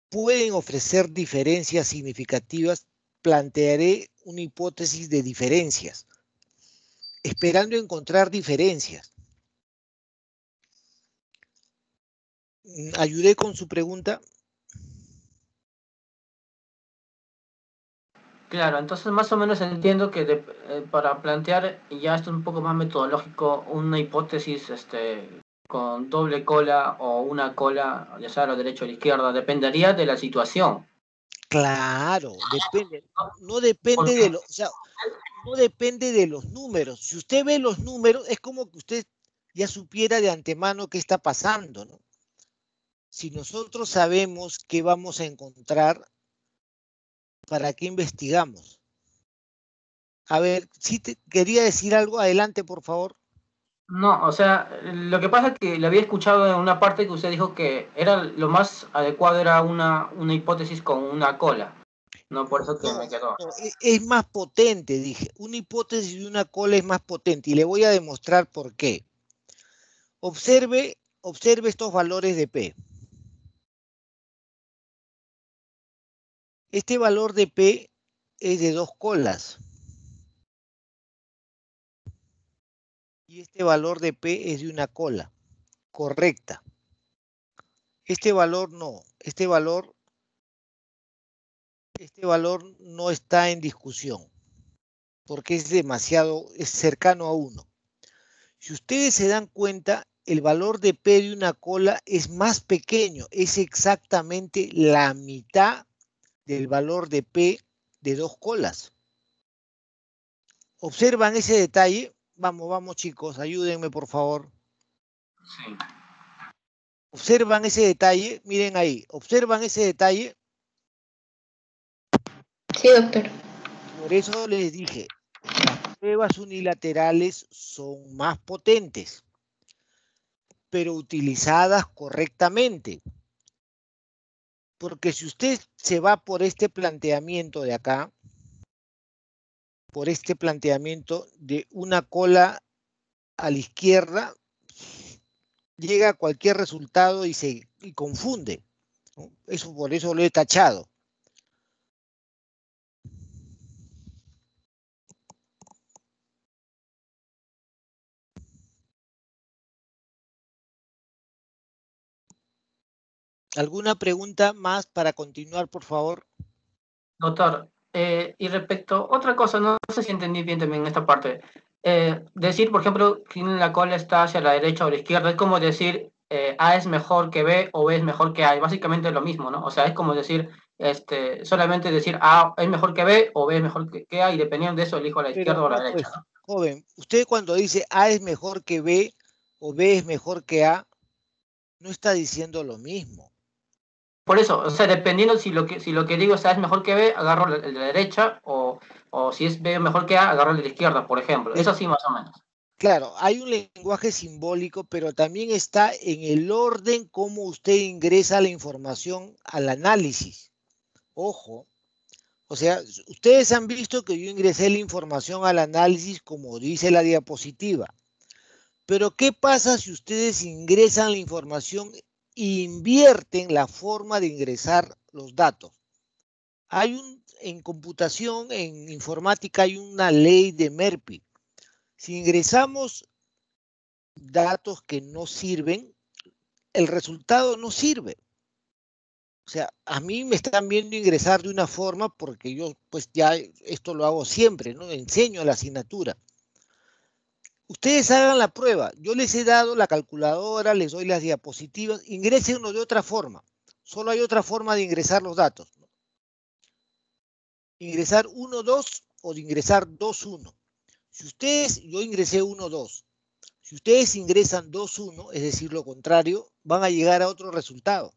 pueden ofrecer diferencias significativas, plantearé una hipótesis de diferencias, esperando encontrar diferencias. ¿Ayudé con su pregunta? Claro, entonces más o menos entiendo que para plantear, y ya esto es un poco más metodológico, una hipótesis con doble cola o una cola, ya sea a la derecha o a la izquierda, dependería de la situación. Claro, depende. No depende de o sea, no depende de los números. Si usted ve los números, es como que usted ya supiera de antemano qué está pasando, ¿no? Si nosotros sabemos qué vamos a encontrar, ¿para qué investigamos? A ver, si te quería decir algo, adelante, por favor. No, o sea, lo que pasa es que le había escuchado en una parte que usted dijo que era lo más adecuado era una hipótesis con una cola. No, por eso que No, me quedó. no, es más potente, dije. Una hipótesis de una cola es más potente y le voy a demostrar por qué. Observe estos valores de P. Este valor de P es de 2 colas. Y este valor de P es de una cola. Correcta. Este valor no. Este valor no está en discusión. Porque es es cercano a 1. Si ustedes se dan cuenta, el valor de P de una cola es más pequeño. Es exactamente la mitad del valor de P de 2 colas. ¿Observan ese detalle? Vamos chicos, ayúdenme por favor. Sí. ¿Observan ese detalle? Miren ahí, ¿observan ese detalle? Sí, doctor. Por eso les dije, las pruebas unilaterales son más potentes, pero utilizadas correctamente. Porque si usted se va por este planteamiento de acá, por este planteamiento de una cola a la izquierda, llega a cualquier resultado y confunde, ¿no? Por eso lo he tachado. ¿Alguna pregunta más para continuar, por favor? Doctor, y respecto, otra cosa, no sé si entendí bien también esta parte. Decir, por ejemplo, que la cola está hacia la derecha o la izquierda, es como decir A es mejor que B o B es mejor que A, y básicamente es lo mismo, ¿no? O sea, es como decir, solamente decir A es mejor que B o B es mejor que A, y dependiendo de eso elijo la Pero izquierda o la no, derecha, pues, ¿no? joven, usted cuando dice A es mejor que B o B es mejor que A, no está diciendo lo mismo. Por eso, o sea, dependiendo si lo que digo es A es mejor que B, agarro el de la derecha, o si es B mejor que A, agarro el de la izquierda, por ejemplo. Eso sí, más o menos. Claro, hay un lenguaje simbólico, pero también está en el orden como usted ingresa la información al análisis. Ojo, o sea, ustedes han visto que yo ingresé la información al análisis como dice la diapositiva. Pero ¿qué pasa si ustedes ingresan la información e invierten la forma de ingresar los datos? En computación, en informática, hay una ley de Murphy. Si ingresamos datos que no sirven, el resultado no sirve. O sea, a mí me están viendo ingresar de una forma porque yo pues ya esto lo hago siempre, ¿no? Enseño la asignatura. Ustedes hagan la prueba. Yo les he dado la calculadora, les doy las diapositivas, ingrésenlo de otra forma. Solo hay otra forma de ingresar los datos, ¿no? Ingresar 1, 2 o de ingresar 2, 1. Yo ingresé 1, 2. Si ustedes ingresan 2, 1, es decir, lo contrario, van a llegar a otro resultado.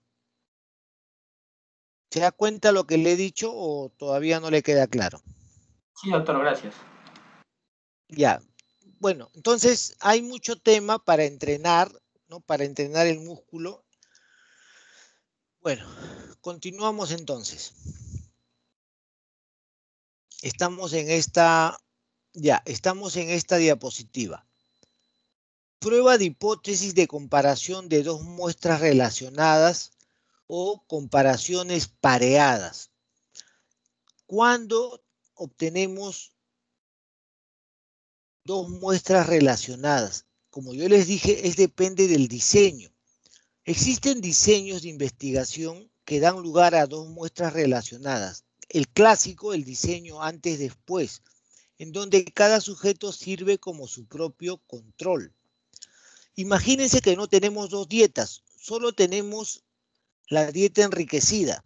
¿Se da cuenta lo que le he dicho o todavía no le queda claro? Sí, doctor, gracias. Ya. Bueno, entonces hay mucho tema para entrenar, ¿no? Para entrenar el músculo. Bueno, continuamos entonces. Estamos en esta diapositiva. Prueba de hipótesis de comparación de dos muestras relacionadas o comparaciones pareadas. ¿Cuándo obtenemos dos muestras relacionadas? Como yo les dije, depende del diseño. Existen diseños de investigación que dan lugar a dos muestras relacionadas. El clásico, el diseño antes-después, en donde cada sujeto sirve como su propio control. Imagínense que no tenemos dos dietas, solo tenemos la dieta enriquecida.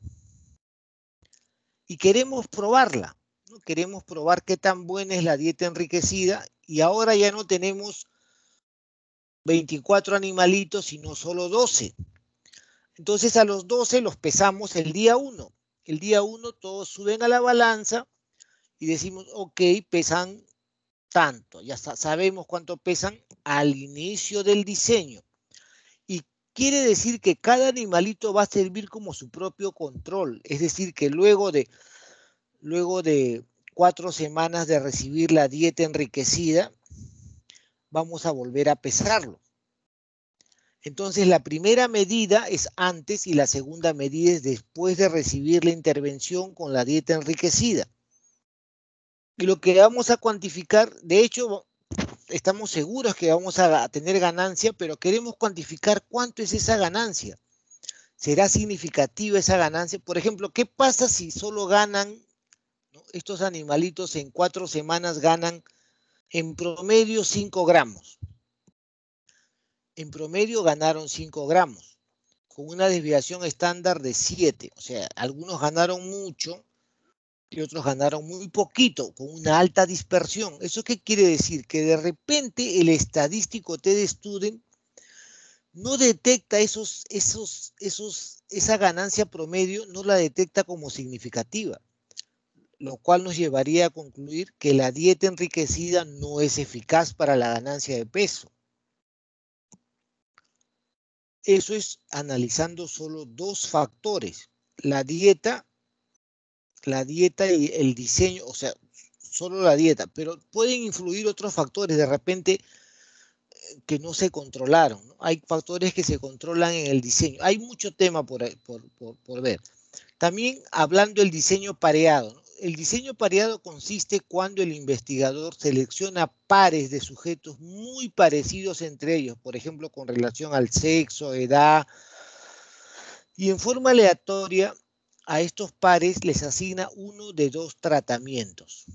y queremos probarla, ¿no? Queremos probar qué tan buena es la dieta enriquecida y ahora ya no tenemos 24 animalitos, sino solo 12. Entonces a los 12 los pesamos el día 1. El día 1 todos suben a la balanza y decimos, ok, pesan tanto. Ya sabemos cuánto pesan al inicio del diseño. Y quiere decir que cada animalito va a servir como su propio control. Es decir, que luego de 4 semanas de recibir la dieta enriquecida, vamos a volver a pesarlo. Entonces, la primera medida es antes y la segunda medida es después de recibir la intervención con la dieta enriquecida. Y lo que vamos a cuantificar, de hecho, estamos seguros que vamos a tener ganancia, pero queremos cuantificar cuánto es esa ganancia. ¿Será significativa esa ganancia? Por ejemplo, ¿qué pasa si solo ganan, ¿no? Estos animalitos en 4 semanas ganan en promedio 5 gramos? En promedio ganaron 5 gramos, con una desviación estándar de 7. O sea, algunos ganaron mucho y otros ganaron muy poquito, con una alta dispersión. ¿Eso qué quiere decir? Que de repente el estadístico T-de-Student no detecta esa ganancia promedio, no la detecta como significativa, lo cual nos llevaría a concluir que la dieta enriquecida no es eficaz para la ganancia de peso. Eso es analizando solo 2 factores, la dieta y el diseño, o sea, solo la dieta, pero pueden influir otros factores de repente que no se controlaron, ¿no? Hay factores que se controlan en el diseño. Hay mucho tema por ver. También hablando del diseño pareado, ¿no? El diseño pareado consiste cuando el investigador selecciona pares de sujetos muy parecidos entre ellos, por ejemplo, con relación al sexo, edad, y en forma aleatoria a estos pares les asigna uno de 2 tratamientos.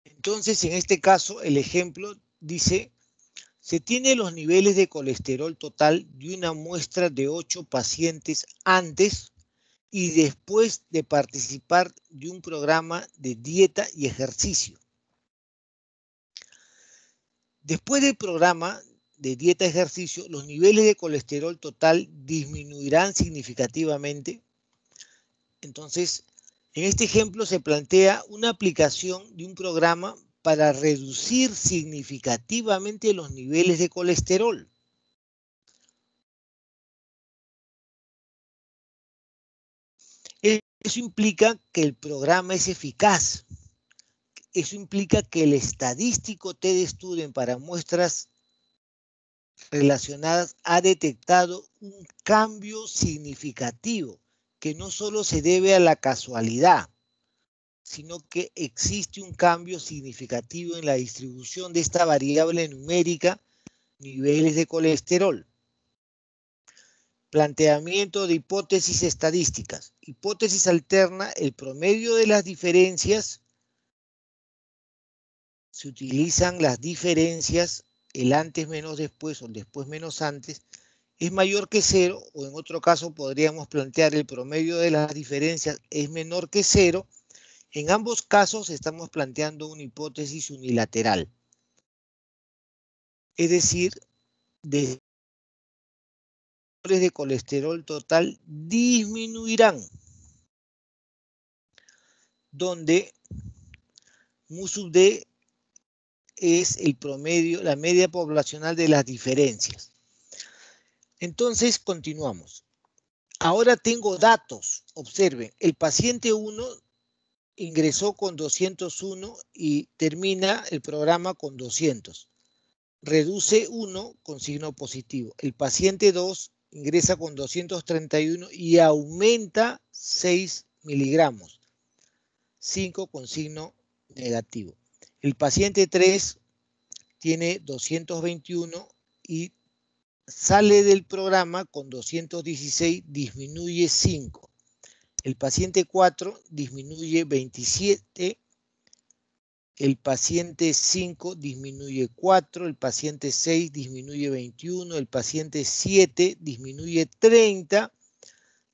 Entonces, en este caso, el ejemplo dice, se tiene los niveles de colesterol total de una muestra de 8 pacientes antes y después de participar de un programa de dieta y ejercicio. Después del programa de dieta y ejercicio, los niveles de colesterol total disminuirán significativamente. Entonces, en este ejemplo se plantea una aplicación de un programa para reducir significativamente los niveles de colesterol. Eso implica que el programa es eficaz. Eso implica que el estadístico T-de-Student para muestras relacionadas ha detectado un cambio significativo que no solo se debe a la casualidad, sino que existe un cambio significativo en la distribución de esta variable numérica, niveles de colesterol. Planteamiento de hipótesis estadísticas. Hipótesis alterna, el promedio de las diferencias. Se utilizan las diferencias, el antes menos después o el después menos antes, es mayor que 0, o en otro caso podríamos plantear el promedio de las diferencias es menor que 0. En ambos casos estamos planteando una hipótesis unilateral. Es decir, de colesterol total disminuirán, donde mu sub d es el promedio, la media poblacional de las diferencias. Entonces, continuamos. Ahora tengo datos. Observen, el paciente 1 ingresó con 201 y termina el programa con 200. Reduce 1 con signo positivo. El paciente 2 ingresa con 231 y aumenta 6 miligramos. 5 con signo negativo. El paciente 3 tiene 221 y sale del programa con 216, disminuye 5. El paciente 4 disminuye 27. El paciente 5 disminuye 4. El paciente 6 disminuye 21. El paciente 7 disminuye 30.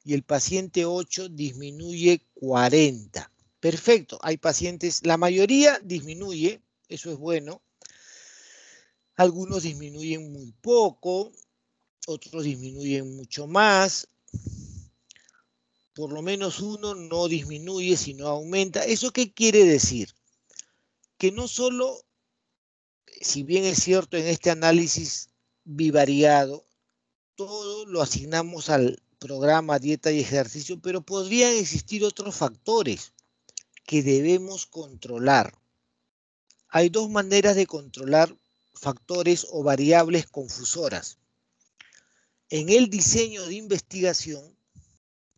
y el paciente 8 disminuye 40. Perfecto, hay pacientes, la mayoría disminuye, eso es bueno. Algunos disminuyen muy poco, otros disminuyen mucho más. Por lo menos uno no disminuye, sino aumenta. ¿Eso qué quiere decir? Que no solo, si bien es cierto en este análisis bivariado, todo lo asignamos al programa dieta y ejercicio, pero podrían existir otros factores que debemos controlar. Hay dos maneras de controlar factores o variables confusoras. En el diseño de investigación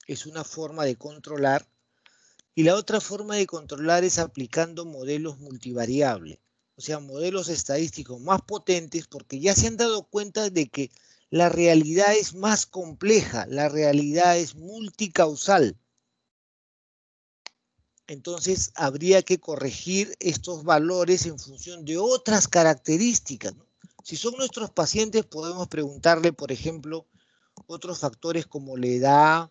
es una forma de controlar y la otra forma de controlar es aplicando modelos multivariables, o sea, modelos estadísticos más potentes porque ya se han dado cuenta de que la realidad es más compleja, la realidad es multicausal. Entonces, habría que corregir estos valores en función de otras características, ¿no? Si son nuestros pacientes, podemos preguntarle, por ejemplo, otros factores como la edad,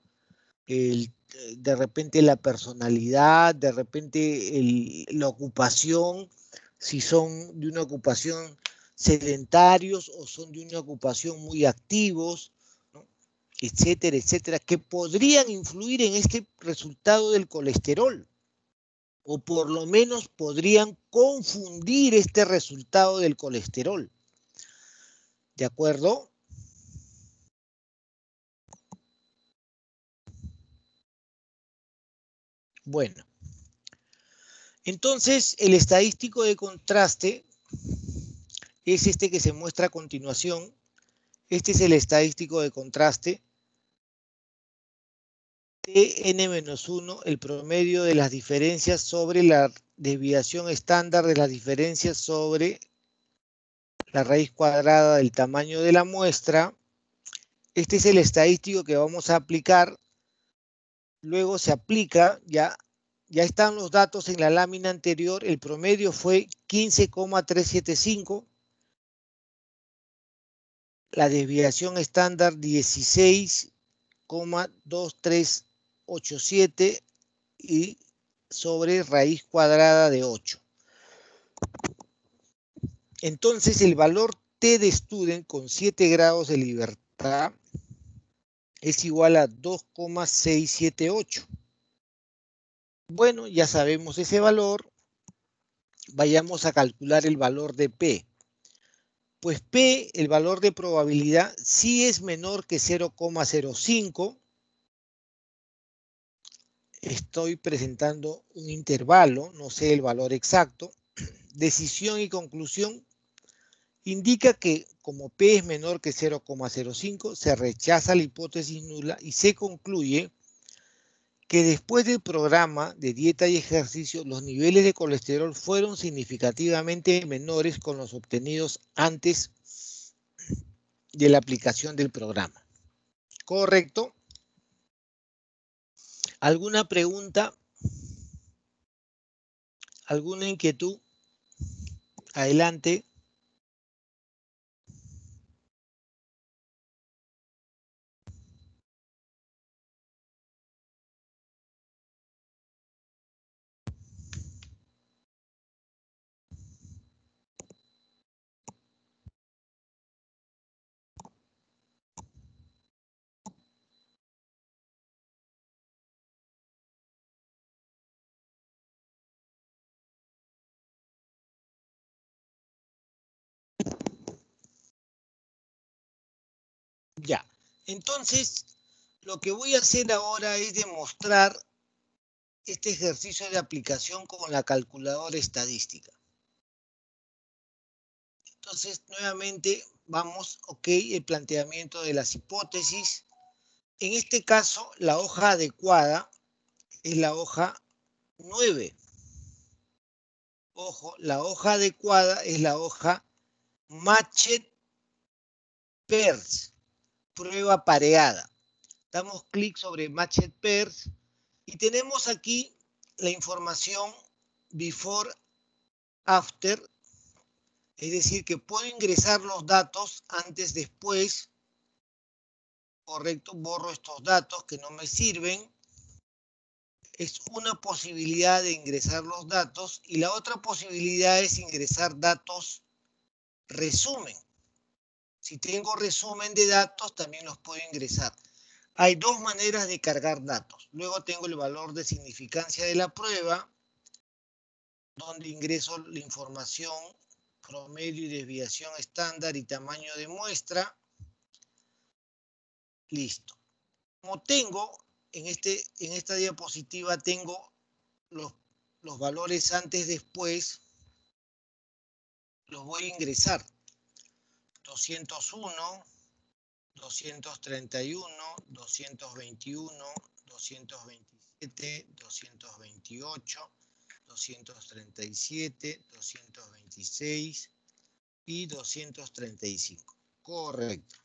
de repente la personalidad, de repente la ocupación, si son de una ocupación sedentarios o son de una ocupación muy activos, ¿no? Etcétera, etcétera, que podrían influir en este resultado del colesterol, o por lo menos podrían confundir este resultado del colesterol. ¿De acuerdo? Bueno, entonces el estadístico de contraste es este que se muestra a continuación. Este es el estadístico de contraste. N-1, el promedio de las diferencias sobre la desviación estándar de las diferencias sobre la raíz cuadrada del tamaño de la muestra. Este es el estadístico que vamos a aplicar. Luego se aplica, ya están los datos en la lámina anterior. El promedio fue 15,375. La desviación estándar 16,2387 y sobre raíz cuadrada de 8. Entonces el valor T de Student con 7 grados de libertad es igual a 2,678. Bueno, ya sabemos ese valor. Vayamos a calcular el valor de P. Pues P, el valor de probabilidad, sí es menor que 0,05. Estoy presentando un intervalo, no sé el valor exacto. Decisión y conclusión indica que como P es menor que 0,05, se rechaza la hipótesis nula y se concluye que después del programa de dieta y ejercicio, los niveles de colesterol fueron significativamente menores con los obtenidos antes de la aplicación del programa. ¿Correcto? ¿Alguna pregunta? ¿Alguna inquietud? Adelante. Ya, entonces lo que voy a hacer ahora es demostrar este ejercicio de aplicación con la calculadora estadística. Entonces, nuevamente vamos, ok, el planteamiento de las hipótesis. En este caso, la hoja adecuada es la hoja 9. Ojo, la hoja adecuada es la hoja Matched Pairs, prueba pareada. Damos clic sobre Matched Pairs y tenemos aquí la información before, after, es decir, que puedo ingresar los datos antes, después Correcto, borro estos datos que no me sirven. Es una posibilidad de ingresar los datos y la otra posibilidad es ingresar datos resumen. Si tengo resumen de datos, también los puedo ingresar. Hay dos maneras de cargar datos. Luego tengo el valor de significancia de la prueba, donde ingreso la información, promedio y desviación estándar y tamaño de muestra. Listo. Como tengo, en esta diapositiva tengo los valores antes, después, los voy a ingresar. 201, 231, 221, 227, 228, 237, 226 y 235. Correcto.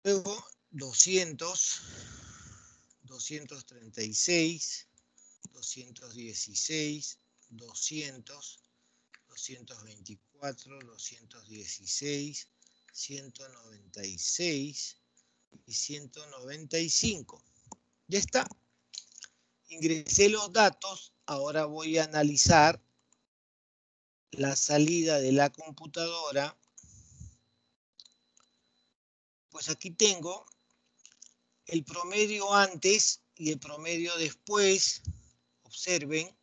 Luego 200, 236, 216, 200, 224, 216, 196 y 195. Ya está. Ingresé los datos. Ahora voy a analizar la salida de la computadora. Pues aquí tengo el promedio antes y el promedio después. Observen.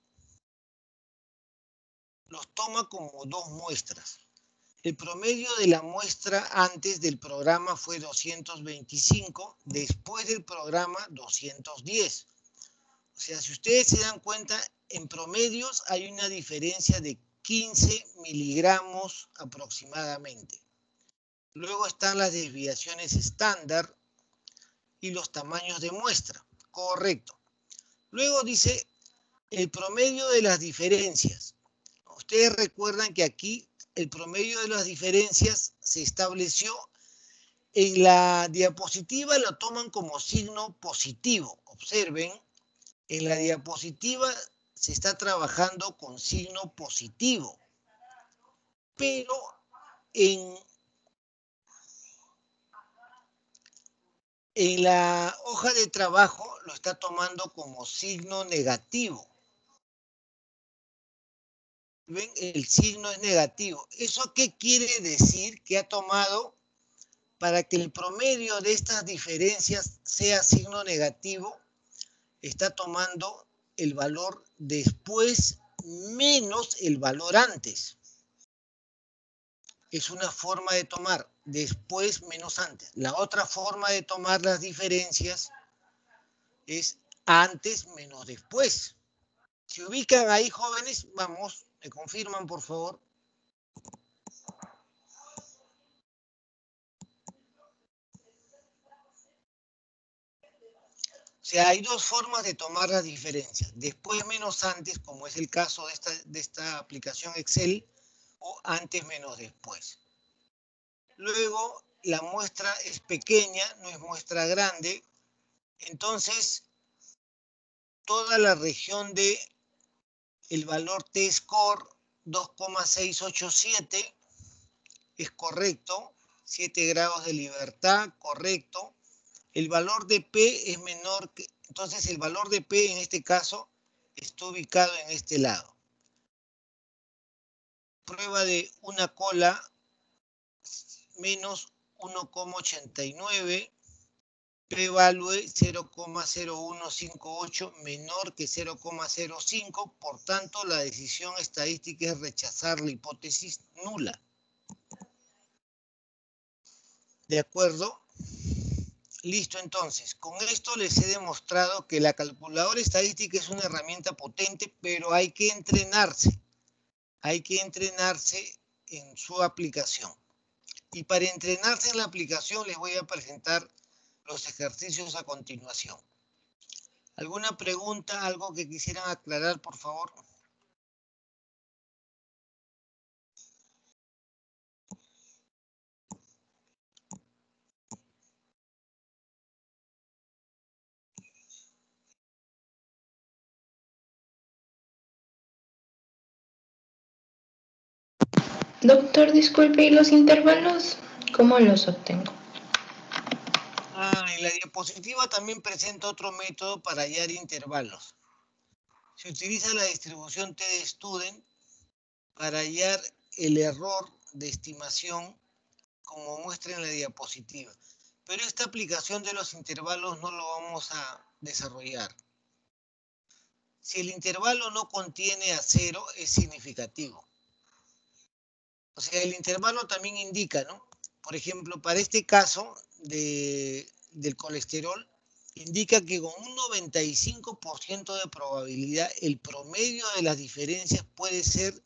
Los toma como dos muestras. El promedio de la muestra antes del programa fue 225, después del programa 210. O sea, si ustedes se dan cuenta, en promedios hay una diferencia de 15 miligramos aproximadamente. Luego están las desviaciones estándar y los tamaños de muestra. Correcto. Luego dice el promedio de las diferencias. Ustedes recuerdan que aquí el promedio de las diferencias se estableció en la diapositiva, lo toman como signo positivo. Observen, en la diapositiva se está trabajando con signo positivo, pero en la hoja de trabajo lo está tomando como signo negativo. ¿Ven? El signo es negativo. ¿Eso qué quiere decir? Que ha tomado, para que el promedio de estas diferencias sea signo negativo, está tomando el valor después menos el valor antes. Es una forma de tomar después menos antes. La otra forma de tomar las diferencias es antes menos después. ¿Se ubican ahí, jóvenes? Vamos, me confirman, por favor. O sea, hay dos formas de tomar las diferencias. Después menos antes, como es el caso de esta aplicación Excel, o antes menos después. Luego, la muestra es pequeña, no es muestra grande. Entonces, toda la región de el valor T-score 2,687 es correcto. 7 grados de libertad, correcto. El valor de P es menor que... Entonces, el valor de P en este caso está ubicado en este lado. Prueba de una cola menos 1,89. P-value 0,0158 menor que 0,05. Por tanto, la decisión estadística es rechazar la hipótesis nula. ¿De acuerdo? Listo, entonces. Con esto les he demostrado que la calculadora estadística es una herramienta potente, pero hay que entrenarse. Hay que entrenarse en su aplicación. Y para entrenarse en la aplicación les voy a presentar los ejercicios a continuación. ¿Alguna pregunta, algo que quisieran aclarar, por favor? Doctor, disculpe, ¿y los intervalos cómo los obtengo? En la diapositiva también presenta otro método para hallar intervalos. Se utiliza la distribución T de Student para hallar el error de estimación como muestra en la diapositiva. Pero esta aplicación de los intervalos no lo vamos a desarrollar. Si el intervalo no contiene a 0, es significativo. O sea, el intervalo también indica, ¿no? Por ejemplo, para este caso del colesterol, indica que con un 95% de probabilidad el promedio de las diferencias puede ser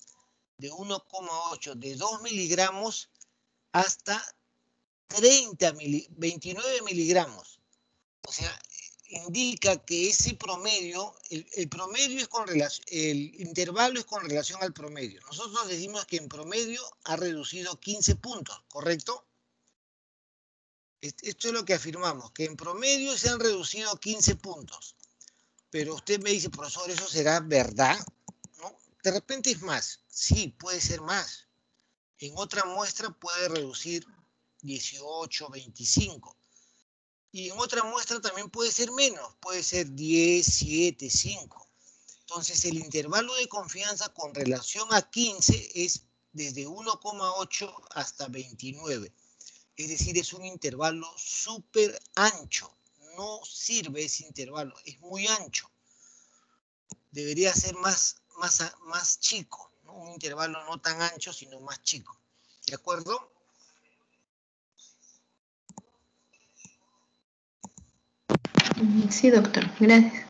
de 1,8, de 2 miligramos hasta 29 miligramos. O sea, indica que ese promedio, el promedio es con relación, el intervalo es con relación al promedio. Nosotros decimos que en promedio ha reducido 15 puntos, ¿correcto? Esto es lo que afirmamos, que en promedio se han reducido 15 puntos. Pero usted me dice, profesor, ¿eso será verdad? ¿No? De repente es más. Sí, puede ser más. En otra muestra puede reducir 18, 25. Y en otra muestra también puede ser menos. Puede ser 10, 7, 5. Entonces, el intervalo de confianza con relación a 15 es desde 1,8 hasta 29. Es decir, es un intervalo súper ancho. No sirve ese intervalo, es muy ancho. Debería ser más chico, ¿no? Un intervalo no tan ancho, sino más chico. ¿De acuerdo? Sí, doctor, gracias.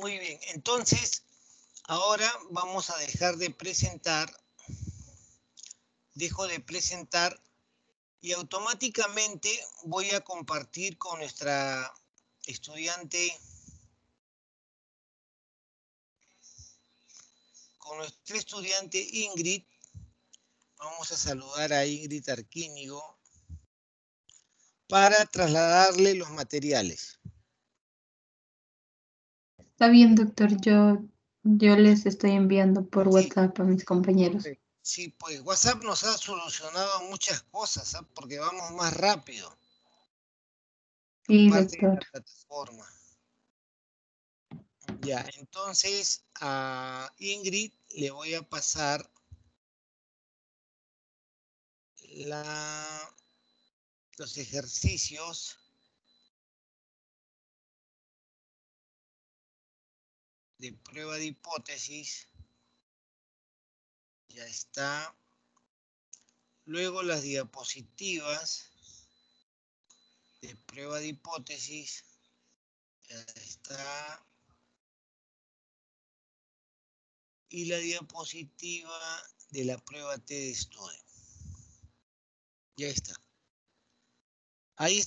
Muy bien, entonces ahora vamos a dejar de presentar. Dejo de presentar y automáticamente voy a compartir con nuestra estudiante, Ingrid. Vamos a saludar a Ingrid Arquínigo para trasladarle los materiales. Está bien, doctor. Yo les estoy enviando por Sí. WhatsApp a mis compañeros. Sí, pues WhatsApp nos ha solucionado muchas cosas, ¿sabes? Porque vamos más rápido. Sí, Parte de la doctor. plataforma. Ya, entonces a Ingrid le voy a pasar los ejercicios de prueba de hipótesis. Ya está. Luego las diapositivas de prueba de hipótesis. Ya está. Y la diapositiva de la prueba T de Student. Ya está. Ahí está.